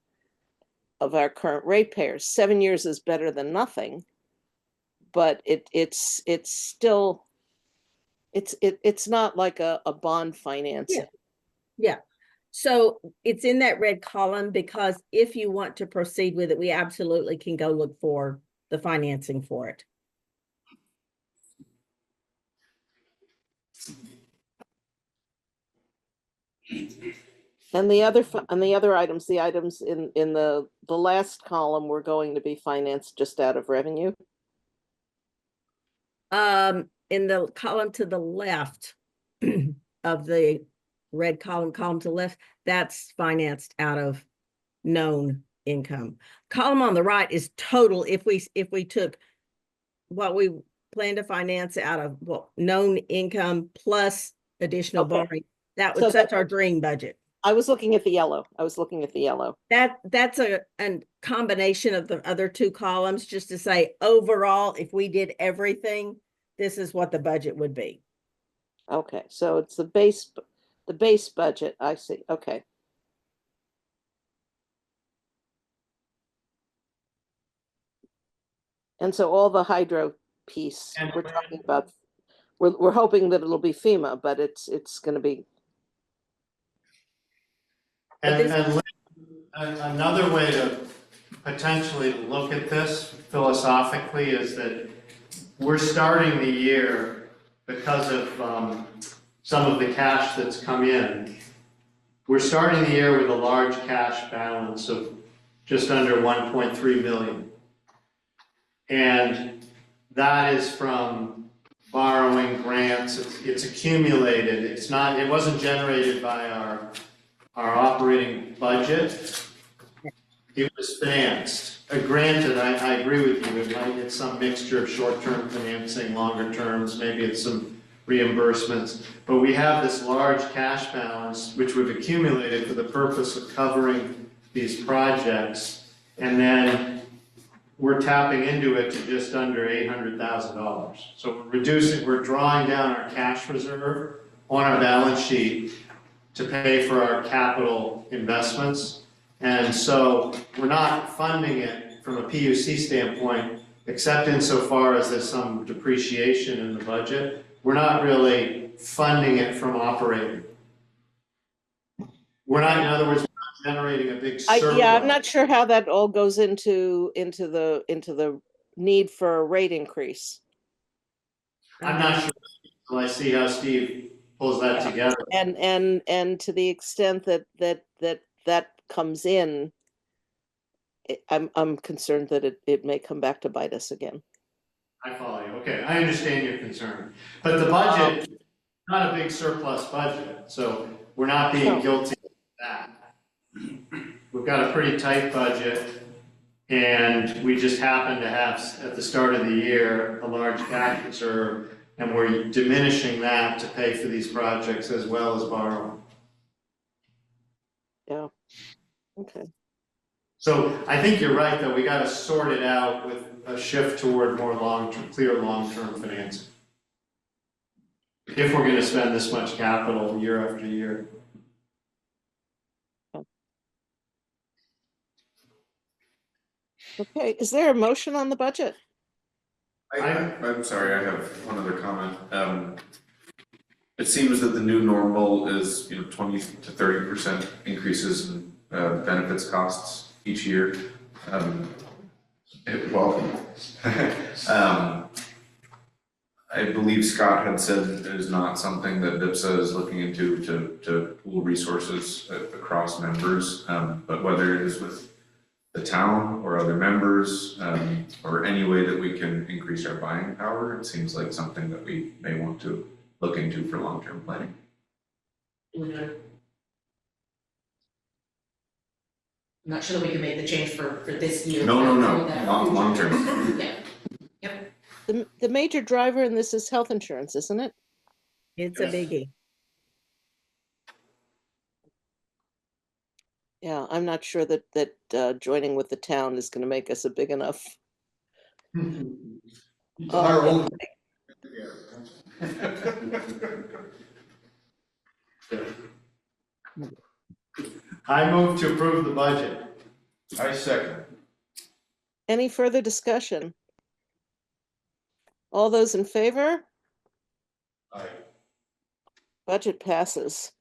of our current ratepayers. 7 years is better than nothing, but it's still, it's not like a bond financing. Yeah. So it's in that red column because if you want to proceed with it, we absolutely can go look for the financing for it. And the other items, the items in the last column were going to be financed just out of revenue. In the column to the left of the red column to the left, that's financed out of known income. Column on the right is total. If we took what we plan to finance out of known income plus additional borrowing, that's our dream budget. I was looking at the yellow. That's a combination of the other two columns, just to say overall, if we did everything, this is what the budget would be. Okay, so it's the The base budget, I see, okay. And so all the hydro piece, And- we're talking about, we're hoping that it'll be FEMA, but it's gonna be, And another way to potentially look at this philosophically is that we're starting the year because of some of the cash that's come in. We're starting the year with a large cash balance of just under 1.3 million. And that is from borrowing grants, it's accumulated, it wasn't generated by our operating budget. It was financed. Granted, I agree with you, it's some mixture of short-term financing, longer terms, maybe it's some reimbursements. But we have this large cash balance, which we've accumulated for the purpose of covering these projects. And then we're tapping into it to just under $800,000. So we're drawing down our cash reserve on our balance sheet to pay for our capital investments. And so we're not funding it from a PUC standpoint, except insofar as there's some depreciation in the budget. We're not really funding it from operating. We're not, in other words, we're not generating a big surplus. yeah, I'm not sure how that all goes into the need for a rate increase. I'm not sure until I see how Steve pulls that together. And to the extent that comes in, I'm concerned that it may come back to bite us again. I follow you. Okay, I understand your concern. But the budget, not a big surplus budget, so we're not being guilty of that. We've got a pretty tight budget, and we just happen to have, at the start of the year, a large cash reserve, and we're diminishing that to pay for these projects as well as borrowing. Yeah, okay. So I think you're right, though, we gotta sort it out with a shift toward more clear long-term financing. If we're gonna spend this much capital year after year. Okay, is there a motion on the budget? I'm sorry, I have one other comment. It seems that the new normal is, 20 to 30% increases in benefits costs each year. I believe Scott had said it is not something that VIPSA is looking into to pool resources across members, but whether it is with the town or other members, or any way that we can increase our buying power, it seems like something that we may want to look into for long-term planning. I'm not sure that we can make the change for this year. No, long-term. Yeah. The major driver in this is health insurance, isn't it? It's a biggie. Yeah, I'm not sure that joining with the town is going to make us a big enough. Hire old- I move to approve the budget. I second. Any further discussion? All those in favor? Aye. Budget passes.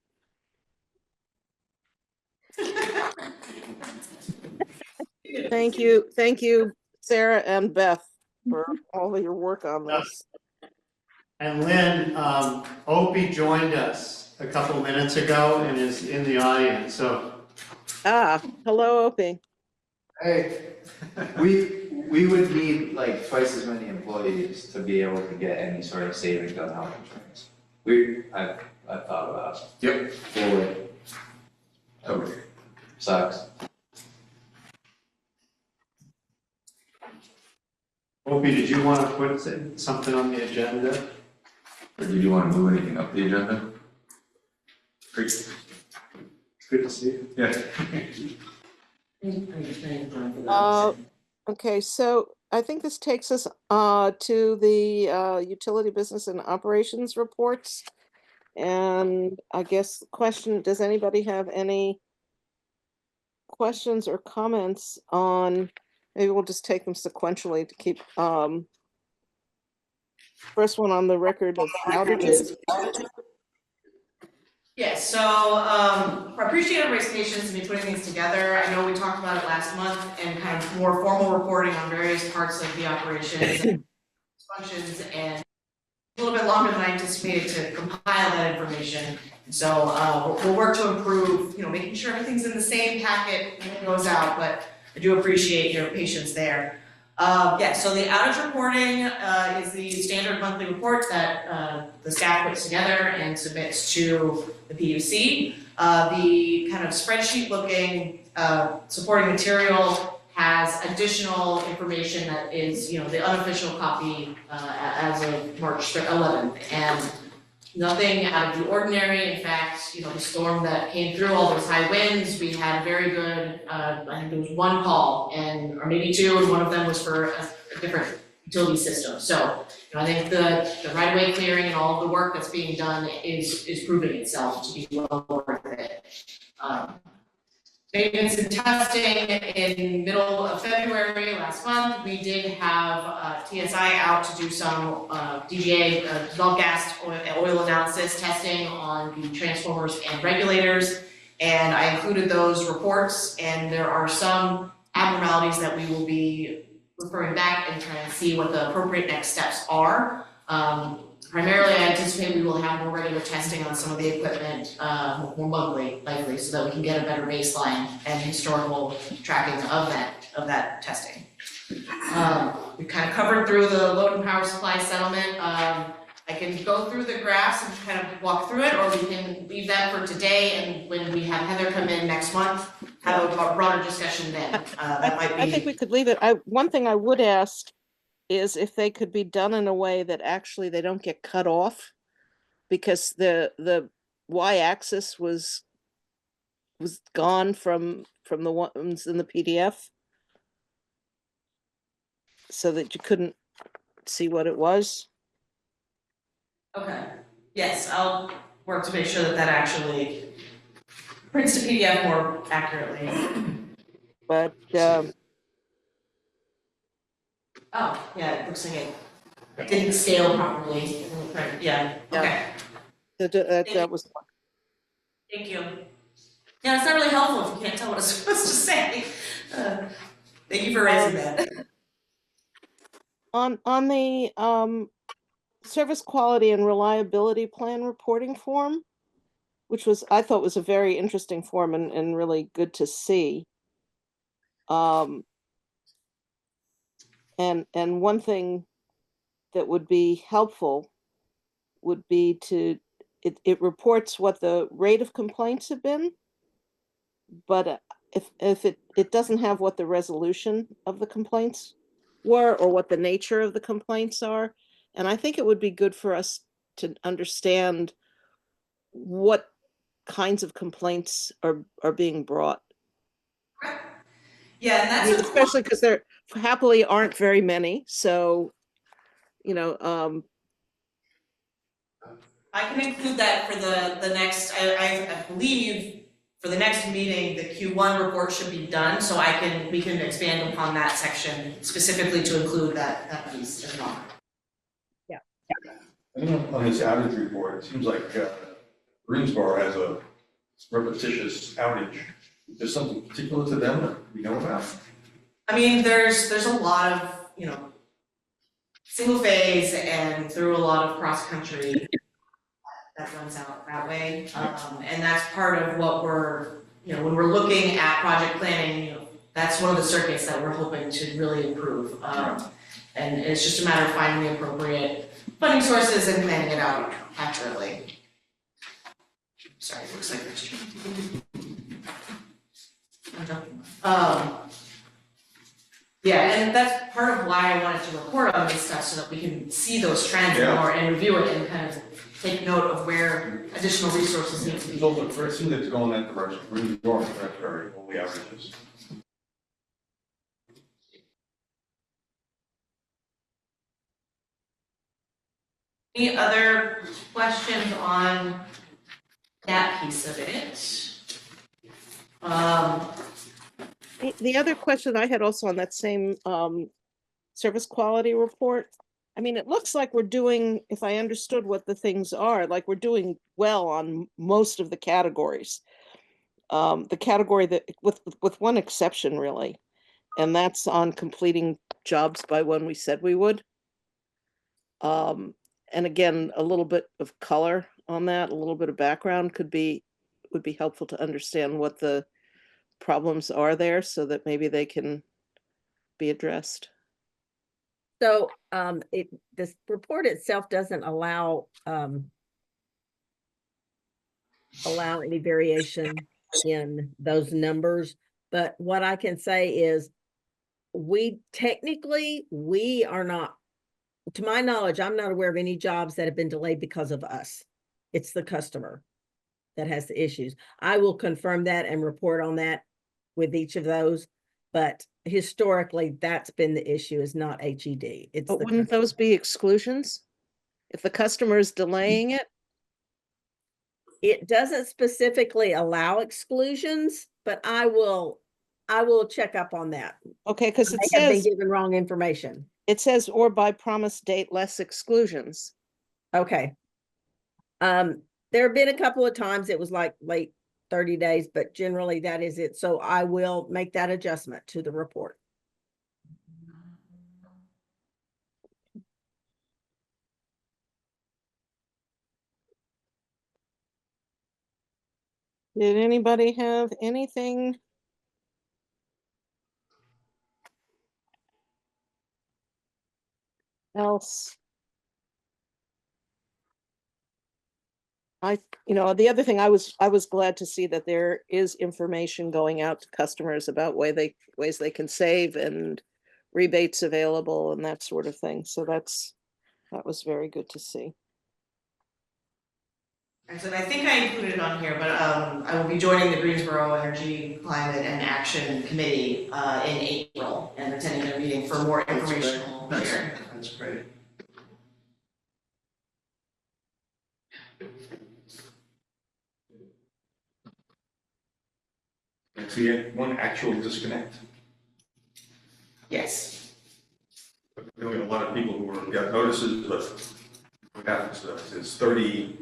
Thank you, Sarah and Beth, for all of your work on this. And Lynn, Opie joined us a couple minutes ago and is in the audience, so. Ah, hello, Opie. Hey, we would need like twice as many employees to be able to get any sort of savings on health insurance. I've thought about it. Yep. Fully. Okay. Sucks. Opie, did you want to put something on the agenda? Or did you want to move anything up the agenda? Great. Good to see you. Yeah. Okay, so I think this takes us to the utility business and operations reports. And I guess the question, does anybody have any questions or comments on, maybe we'll just take them sequentially to keep, first one on the record of outages. Yes, so I appreciate everybody's patience in me putting things together. I know we talked about it last month and kind of more formal reporting on various parts of the operations and functions, and a little bit longer than I anticipated to compile that information. So we'll work to improve, making sure everything's in the same packet when it goes out, but I do appreciate your patience there. So the outage reporting is the standard monthly report that the staff puts together and submits to the PUC. The kind of spreadsheet looking supporting material has additional information that is, the unofficial copy as of March 11th. And nothing out of the ordinary. In fact, the storm that came through, all those high winds, we had very good, I think there was one call or maybe two, and one of them was for a different utility system. So, I think the right-of-way clearing and all of the work that's being done is proving itself to be well worth it. Maintenance and testing in middle of February last month, we did have TSI out to do some DGA, dissolved gas oil analysis testing on the transformers and regulators, and I included those reports, and there are some abnormalities that we will be referring back and trying to see what the appropriate next steps are. Primarily, I anticipate we will have more regular testing on some of the equipment, more monthly, likely, so that we can get a better baseline and historical tracking of that testing. We kind of covered through the load and power supply settlement. I can go through the graphs and kind of walk through it, or we can leave that for today, and when we have Heather come in next month, have a broader discussion then. That might be. I think we could leave it. One thing I would ask is if they could be done in a way that actually they don't get cut off, because the y-axis was gone from the ones in the PDF, so that you couldn't see what it was. Okay, yes, I'll work to make sure that actually prints the PDF more accurately. But Oh, yeah, it looks like it didn't scale properly. Yeah, okay, that was, thank you. Yeah, it's not really helpful if you can't tell what it's supposed to say. Thank you for raising that. on the service quality and reliability plan reporting form, which I thought was a very interesting form and really good to see. And one thing that would be helpful would be it reports what the rate of complaints have been, but if it doesn't have what the resolution of the complaints were or what the nature of the complaints are. And I think it would be good for us to understand what kinds of complaints are being brought. Yeah, and that's especially because there happily aren't very many. So, I can include that for the next, I believe for the next meeting, the Q1 report should be done, so we can expand upon that section specifically to include that piece as well. I think on this outage report, it seems like Greensboro has a repetitious outage. Is there something particular to them that we know about? I mean, there's a lot of, single phase and through a lot of cross country that runs out that way. And that's part of what when we're looking at project planning, that's one of the circuits that we're hoping to really improve. And it's just a matter of finding the appropriate funding sources and planning it out accurately. Sorry, it looks like there's yeah, and that's part of why I wanted to report on this stuff, so that we can see those trends more and review it and kind of take note of where additional resources need to be. It's also very similar to go in that direction. Greensboro, that's very only averages. Any other questions on that piece of it? The other question I had also on that same service quality report. I mean, it looks like we're doing, if I understood what the things are, like we're doing well on most of the categories. The category that, with one exception really, and that's on completing jobs by when we said we would. And again, a little bit of color on that, a little bit of background would be helpful to understand what the problems are there so that maybe they can be addressed. So, this report itself doesn't allow any variation in those numbers. But what I can say is we are not, to my knowledge, I'm not aware of any jobs that have been delayed because of us. It's the customer that has the issues. I will confirm that and report on that with each of those. But historically, that's been the issue, is not HED. It's But the wouldn't customer. those be exclusions? If the customer is delaying it? It doesn't specifically allow exclusions, but I will check up on that. Okay, because I it have been says, given wrong information. or by promise date less exclusions. Okay. There have been a couple of times it was like late 30 days, but generally that is it. So I will make that adjustment to the report. Did anybody have anything? Else? The other thing I was glad to see that there is information going out to customers about ways they can save and rebates available and that sort of thing. So that was very good to see. And I think I included it on here, but I will be joining the Greensboro Energy Climate and Action Committee in April and attending their meeting for more informational hearing. That's great. So you had one actual disconnect. Yes. We only had a lot of people who got notices, but what happens to us is 30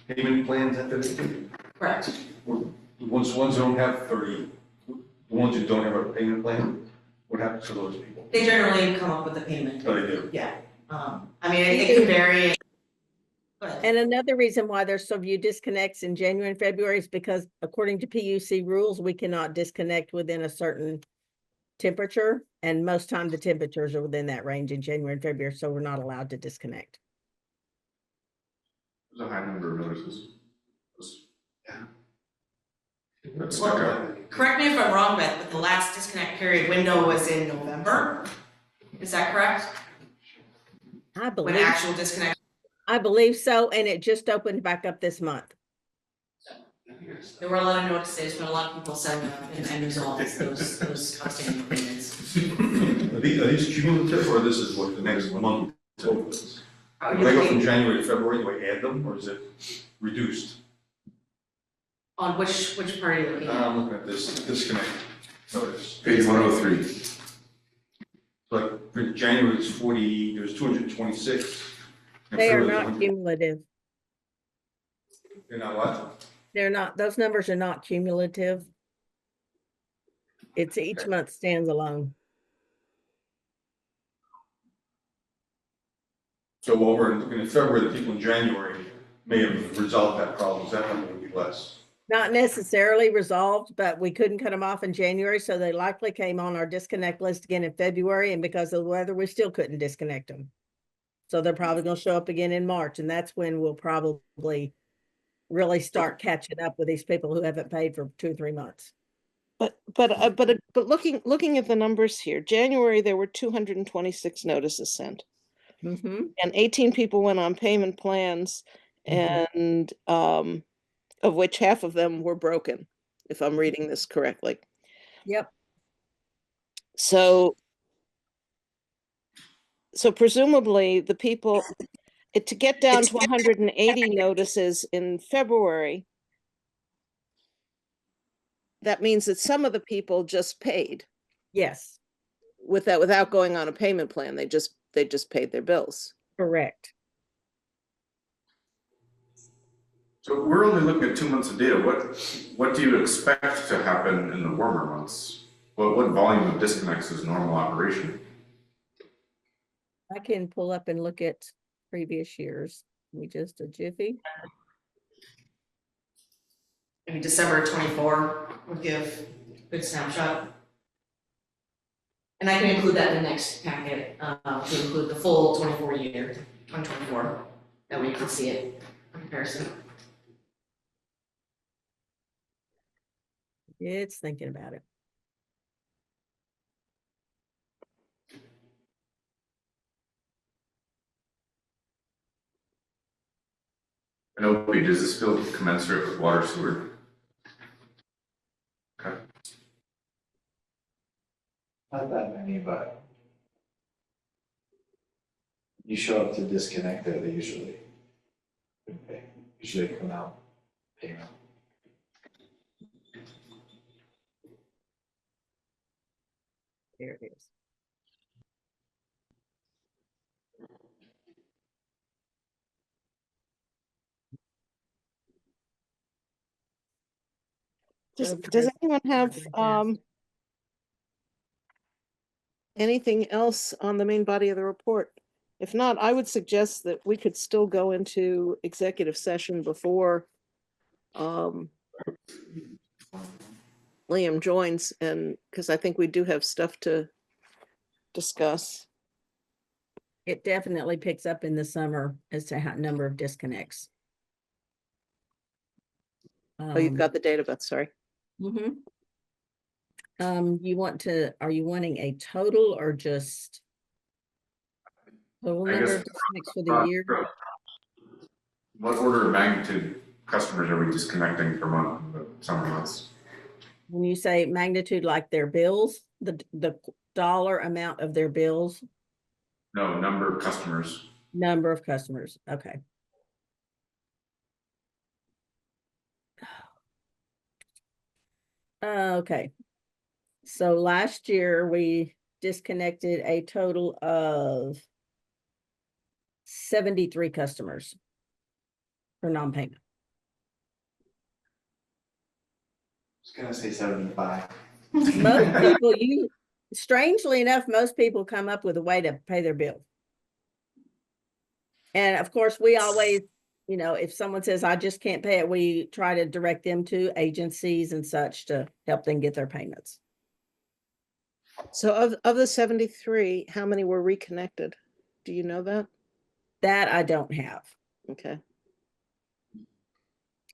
payment plans at the, Correct. the ones who don't have 30, the ones who don't have a payment plan, what happens to those people? They generally come up with a payment. Oh, they do. Yeah. I mean, it can vary. Go ahead. And another reason why there's so few disconnects in January and February is because according to PUC rules, we cannot disconnect within a certain temperature. And most time the temperatures are within that range in January and February, so we're not allowed to disconnect. There's a high number of notices. That's Well, stuck out. correct me if I'm wrong, Beth, but the last disconnect period window was in November. Is that correct? When actual disconnect. I believe so, and it just opened back up this month. There were a lot of notices, but a lot of people signed up and resolved those outstanding payments. Are these cumulative, or this is what the next month totals? Are Do you I go from looking January to February, do I add them, or is it reduced? on which part are you looking at? I'm looking at this disconnect notice. Page 103. Like, for January it's 40, there's 226. and They are February's not 100. cumulative. They're not what? They're not, those numbers are not cumulative. It's each month stands alone. So over in February, the people in January may have resolved that problem, so that number would be less. Not necessarily resolved, but we couldn't cut them off in January, so they likely came on our disconnect list again in February, and because of the weather, we still couldn't disconnect them. So they're probably gonna show up again in March, and that's when we'll probably really start catching up with these people who haven't paid for 2 or 3 months. But looking at the numbers here, January, there were 226 notices sent. Mm-hmm. And 18 people went on payment plans, and of which half of them were broken, if I'm reading this correctly. Yep. So So presumably the people, to get down to 180 notices in February, that means that some of the people just paid Yes, without going on a payment plan. They just paid their bills. correct. So we're only looking at 2 months of data. What do you expect to happen in the warmer months? What volume of disconnects is normal operation? I can pull up and look at previous years. We just a jiffy. Maybe December 24 would give a good snapshot. And I can include that in the next packet, to include the full 24 year, 2024, that we can see it in comparison. It's thinking about it. And Opie, does this feel commensurate with water sewer? Okay. Not that many, but you show up to disconnect it, they usually pay. Usually come out, payment. There it is. Does anyone have anything else on the main body of the report? If not, I would suggest that we could still go into executive session before Liam joins, and because I think we do have stuff to discuss. It definitely picks up in the summer as to how number of disconnects. Oh, you've got the data, but sorry. You want to, are you wanting a total or just total I number guess, of disconnects for the year? What order of magnitude customers are we disconnecting per month in the summer months? When you say magnitude, like their bills, the dollar amount of their bills? No, number of customers. Number of customers, okay. Okay. So last year we disconnected a total of 73 customers for non-payment. I was gonna say 75. Most people, strangely enough, most people come up with a way to pay their bill. And of course, we always, you know, if someone says, I just can't pay it, we try to direct them to agencies and such to help them get their payments. So of the 73, how many were reconnected? Do you know that? That I don't have. Okay.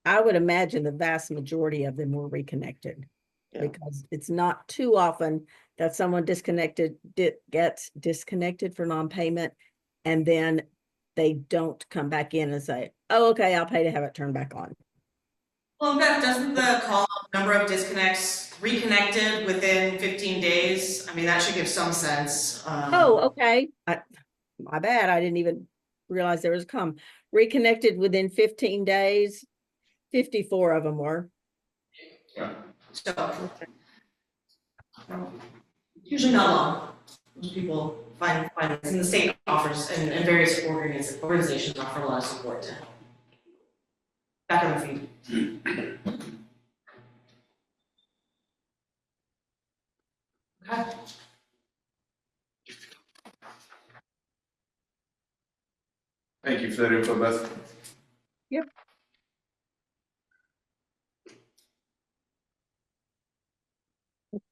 I would imagine the vast majority of them were reconnected. Yeah. Because it's not too often that someone gets disconnected for non-payment and then they don't come back in and say, oh, okay, I'll pay to have it turned back on. Well, Beth, doesn't the call number of disconnects reconnected within 15 days? I mean, that should give some sense. Oh, okay. My bad. I didn't even realize there was a come. Reconnected within 15 days, 54 of them were. Yeah. So, usually not long. Most people find this, and the state offers, and various organizations offer a lot of support to help. Back on the feed. Okay. Thank you for that info, Beth. Yep.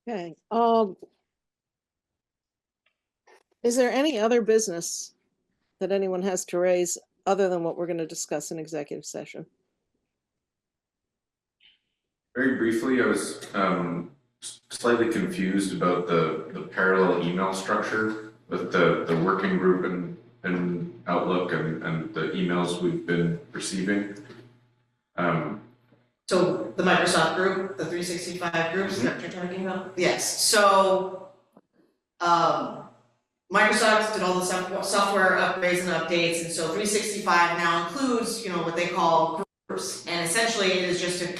Okay. Is there any other business that anyone has to raise other than what we're going to discuss in executive session? Very briefly, I was slightly confused about the parallel email structure with the working group and Outlook and the emails we've been receiving. So the Microsoft group, the 365 groups, is that what you're talking about? Yes, so, Microsoft did all the software upgrades and updates, and so 365 now includes, what they call groups. And essentially it is just a,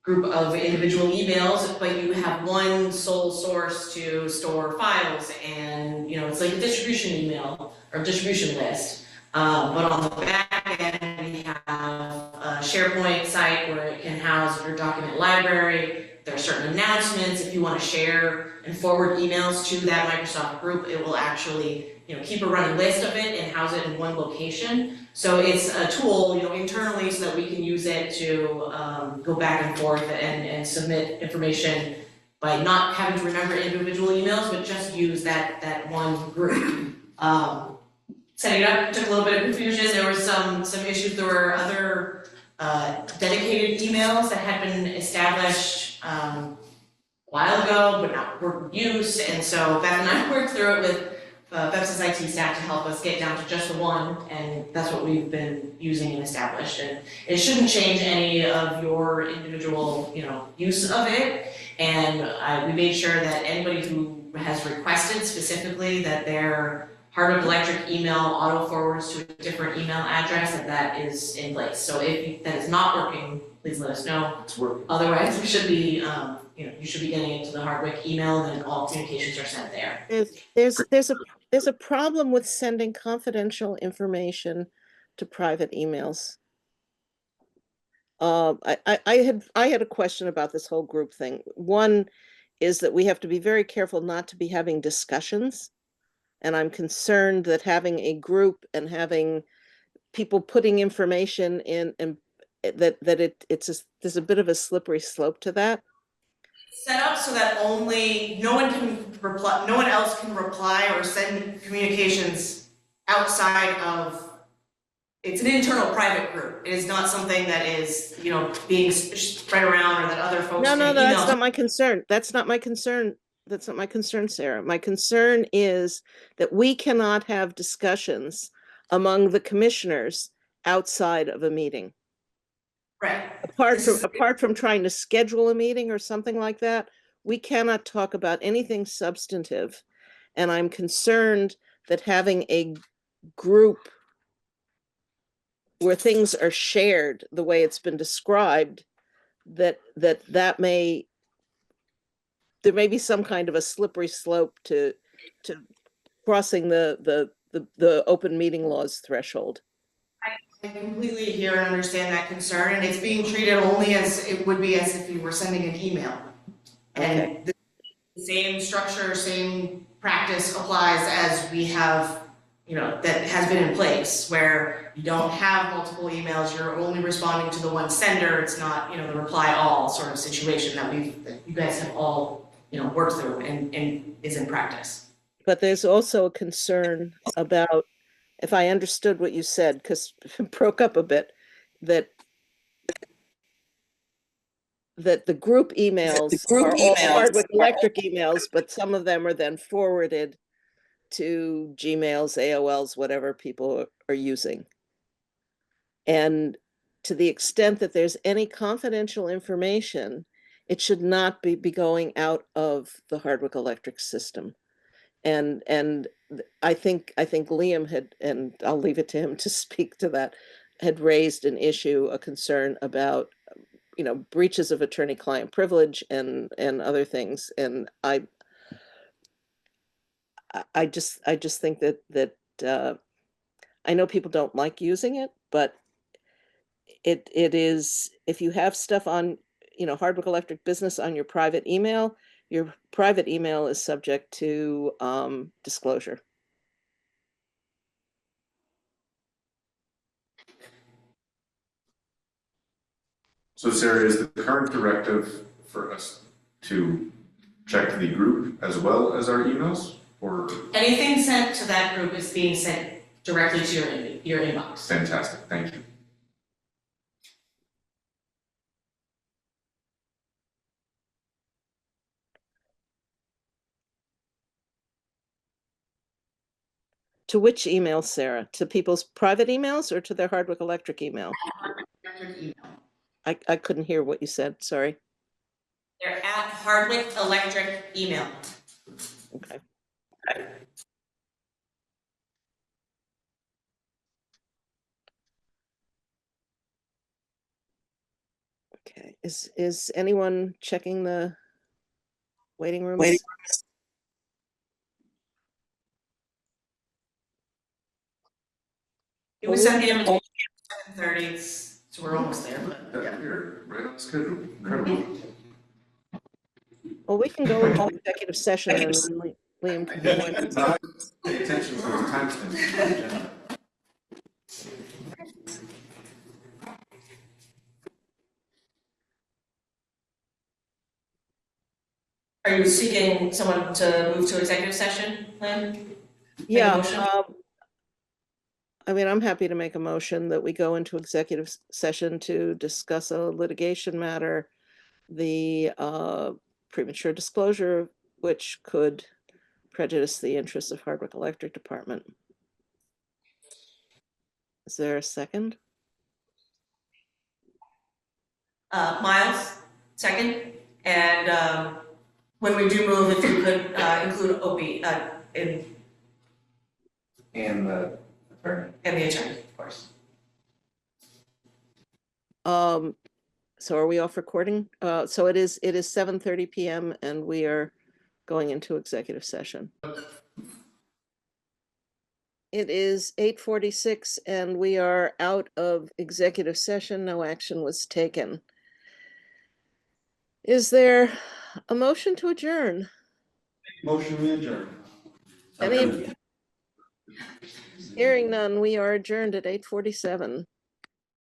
group of individual emails, but you have one sole source to store files, and, it's like a distribution email or distribution list. But on the back end, we have a SharePoint site where it can house your document library. There are certain announcements. If you want to share and forward emails to that Microsoft group, it will actually, keep a running list of it and house it in one location. So it's a tool, internally, so that we can use it to go back and forth and submit information by not having to remember individual emails, but just use that one group. Setting it up took a little bit of confusion. There were some issues. There were other dedicated emails that had been established a while ago, but not were used. And so Beth and I worked through it with Beth's IT staff to help us get down to just the one, and that's what we've been using and established. And it shouldn't change any of your individual, use of it. And we made sure that anybody who has requested specifically that their Hardwick Electric email auto forwards to a different email address, that is in place. So if that is not working, please let us know. It's working. Otherwise, we should be, you should be getting into the Hardwick email, and all communications are sent there. There's a problem with sending confidential information to private emails. I had a question about this whole group thing. One is that we have to be very careful not to be having discussions. And I'm concerned that having a group and having people putting information in, and there's a bit of a slippery slope to that. Set up so that no one else can reply or send communications outside of. It's an internal private group. It is not something that is, being spread around, or that other folks. No, that's not my concern. That's not my concern. That's not my concern, Sarah. My concern is that we cannot have discussions among the commissioners outside of a meeting. Right. Apart from trying to schedule a meeting or something like that, we cannot talk about anything substantive. And I'm concerned that having a group where things are shared the way it's been described, there may be some kind of a slippery slope to crossing the open meeting laws threshold. I completely hear and understand that concern, and it's being treated only as it would be as if you were sending an email. Okay. And the same structure, same practice applies as we have, that has been in place, where you don't have multiple emails, you're only responding to the one sender. It's not, the reply all sort of situation that you guys have all, worked through and is in practice. But there's also a concern about, if I understood what you said, because it broke up a bit, that the group emails are all Hardwick Electric emails, but some of them are then forwarded to Gmails, AOLs, whatever people are using. And to the extent that there's any confidential information, it should not be going out of the Hardwick Electric system. And I think Liam had, and I'll leave it to him to speak to that, had raised an issue, a concern about, breaches of attorney-client privilege and other things. And I just think that I know people don't like using it, but it is, if you have stuff on, Hardwick Electric Business on your private email is subject to disclosure. So Sarah, is the current directive for us to check the group as well as our emails, or? Anything sent to that group is being sent directly to your inbox. Fantastic, thank you. To which email, Sarah? To people's private emails or to their Hardwick Electric email? I couldn't hear what you said, sorry. They're at Hardwick Electric email. Okay. Okay, is anyone checking the waiting rooms? It was at the end of 7:30, so we're almost there, but Yeah, you're right on schedule, incredible. Well, we can go into executive session and then Liam can join us. Not pay attention to those timestamps. are you seeking someone to move to executive session, Lynn? Yeah, motion? I mean, I'm happy to make a motion that we go into executive session to discuss a litigation matter, the premature disclosure, which could prejudice the interests of Hardwick Electric Department. Is there a second? Miles, second, and, when we do move, if you could, include Opie, in, And the attorney. and the attorney, of course. So are we off recording? So it is 7:30 p.m. and we are going into executive session. It is 8:46 and we are out of executive session. No action was taken. Is there a motion to adjourn? Motion we adjourn. Any? Hearing none, we are adjourned at 8:47.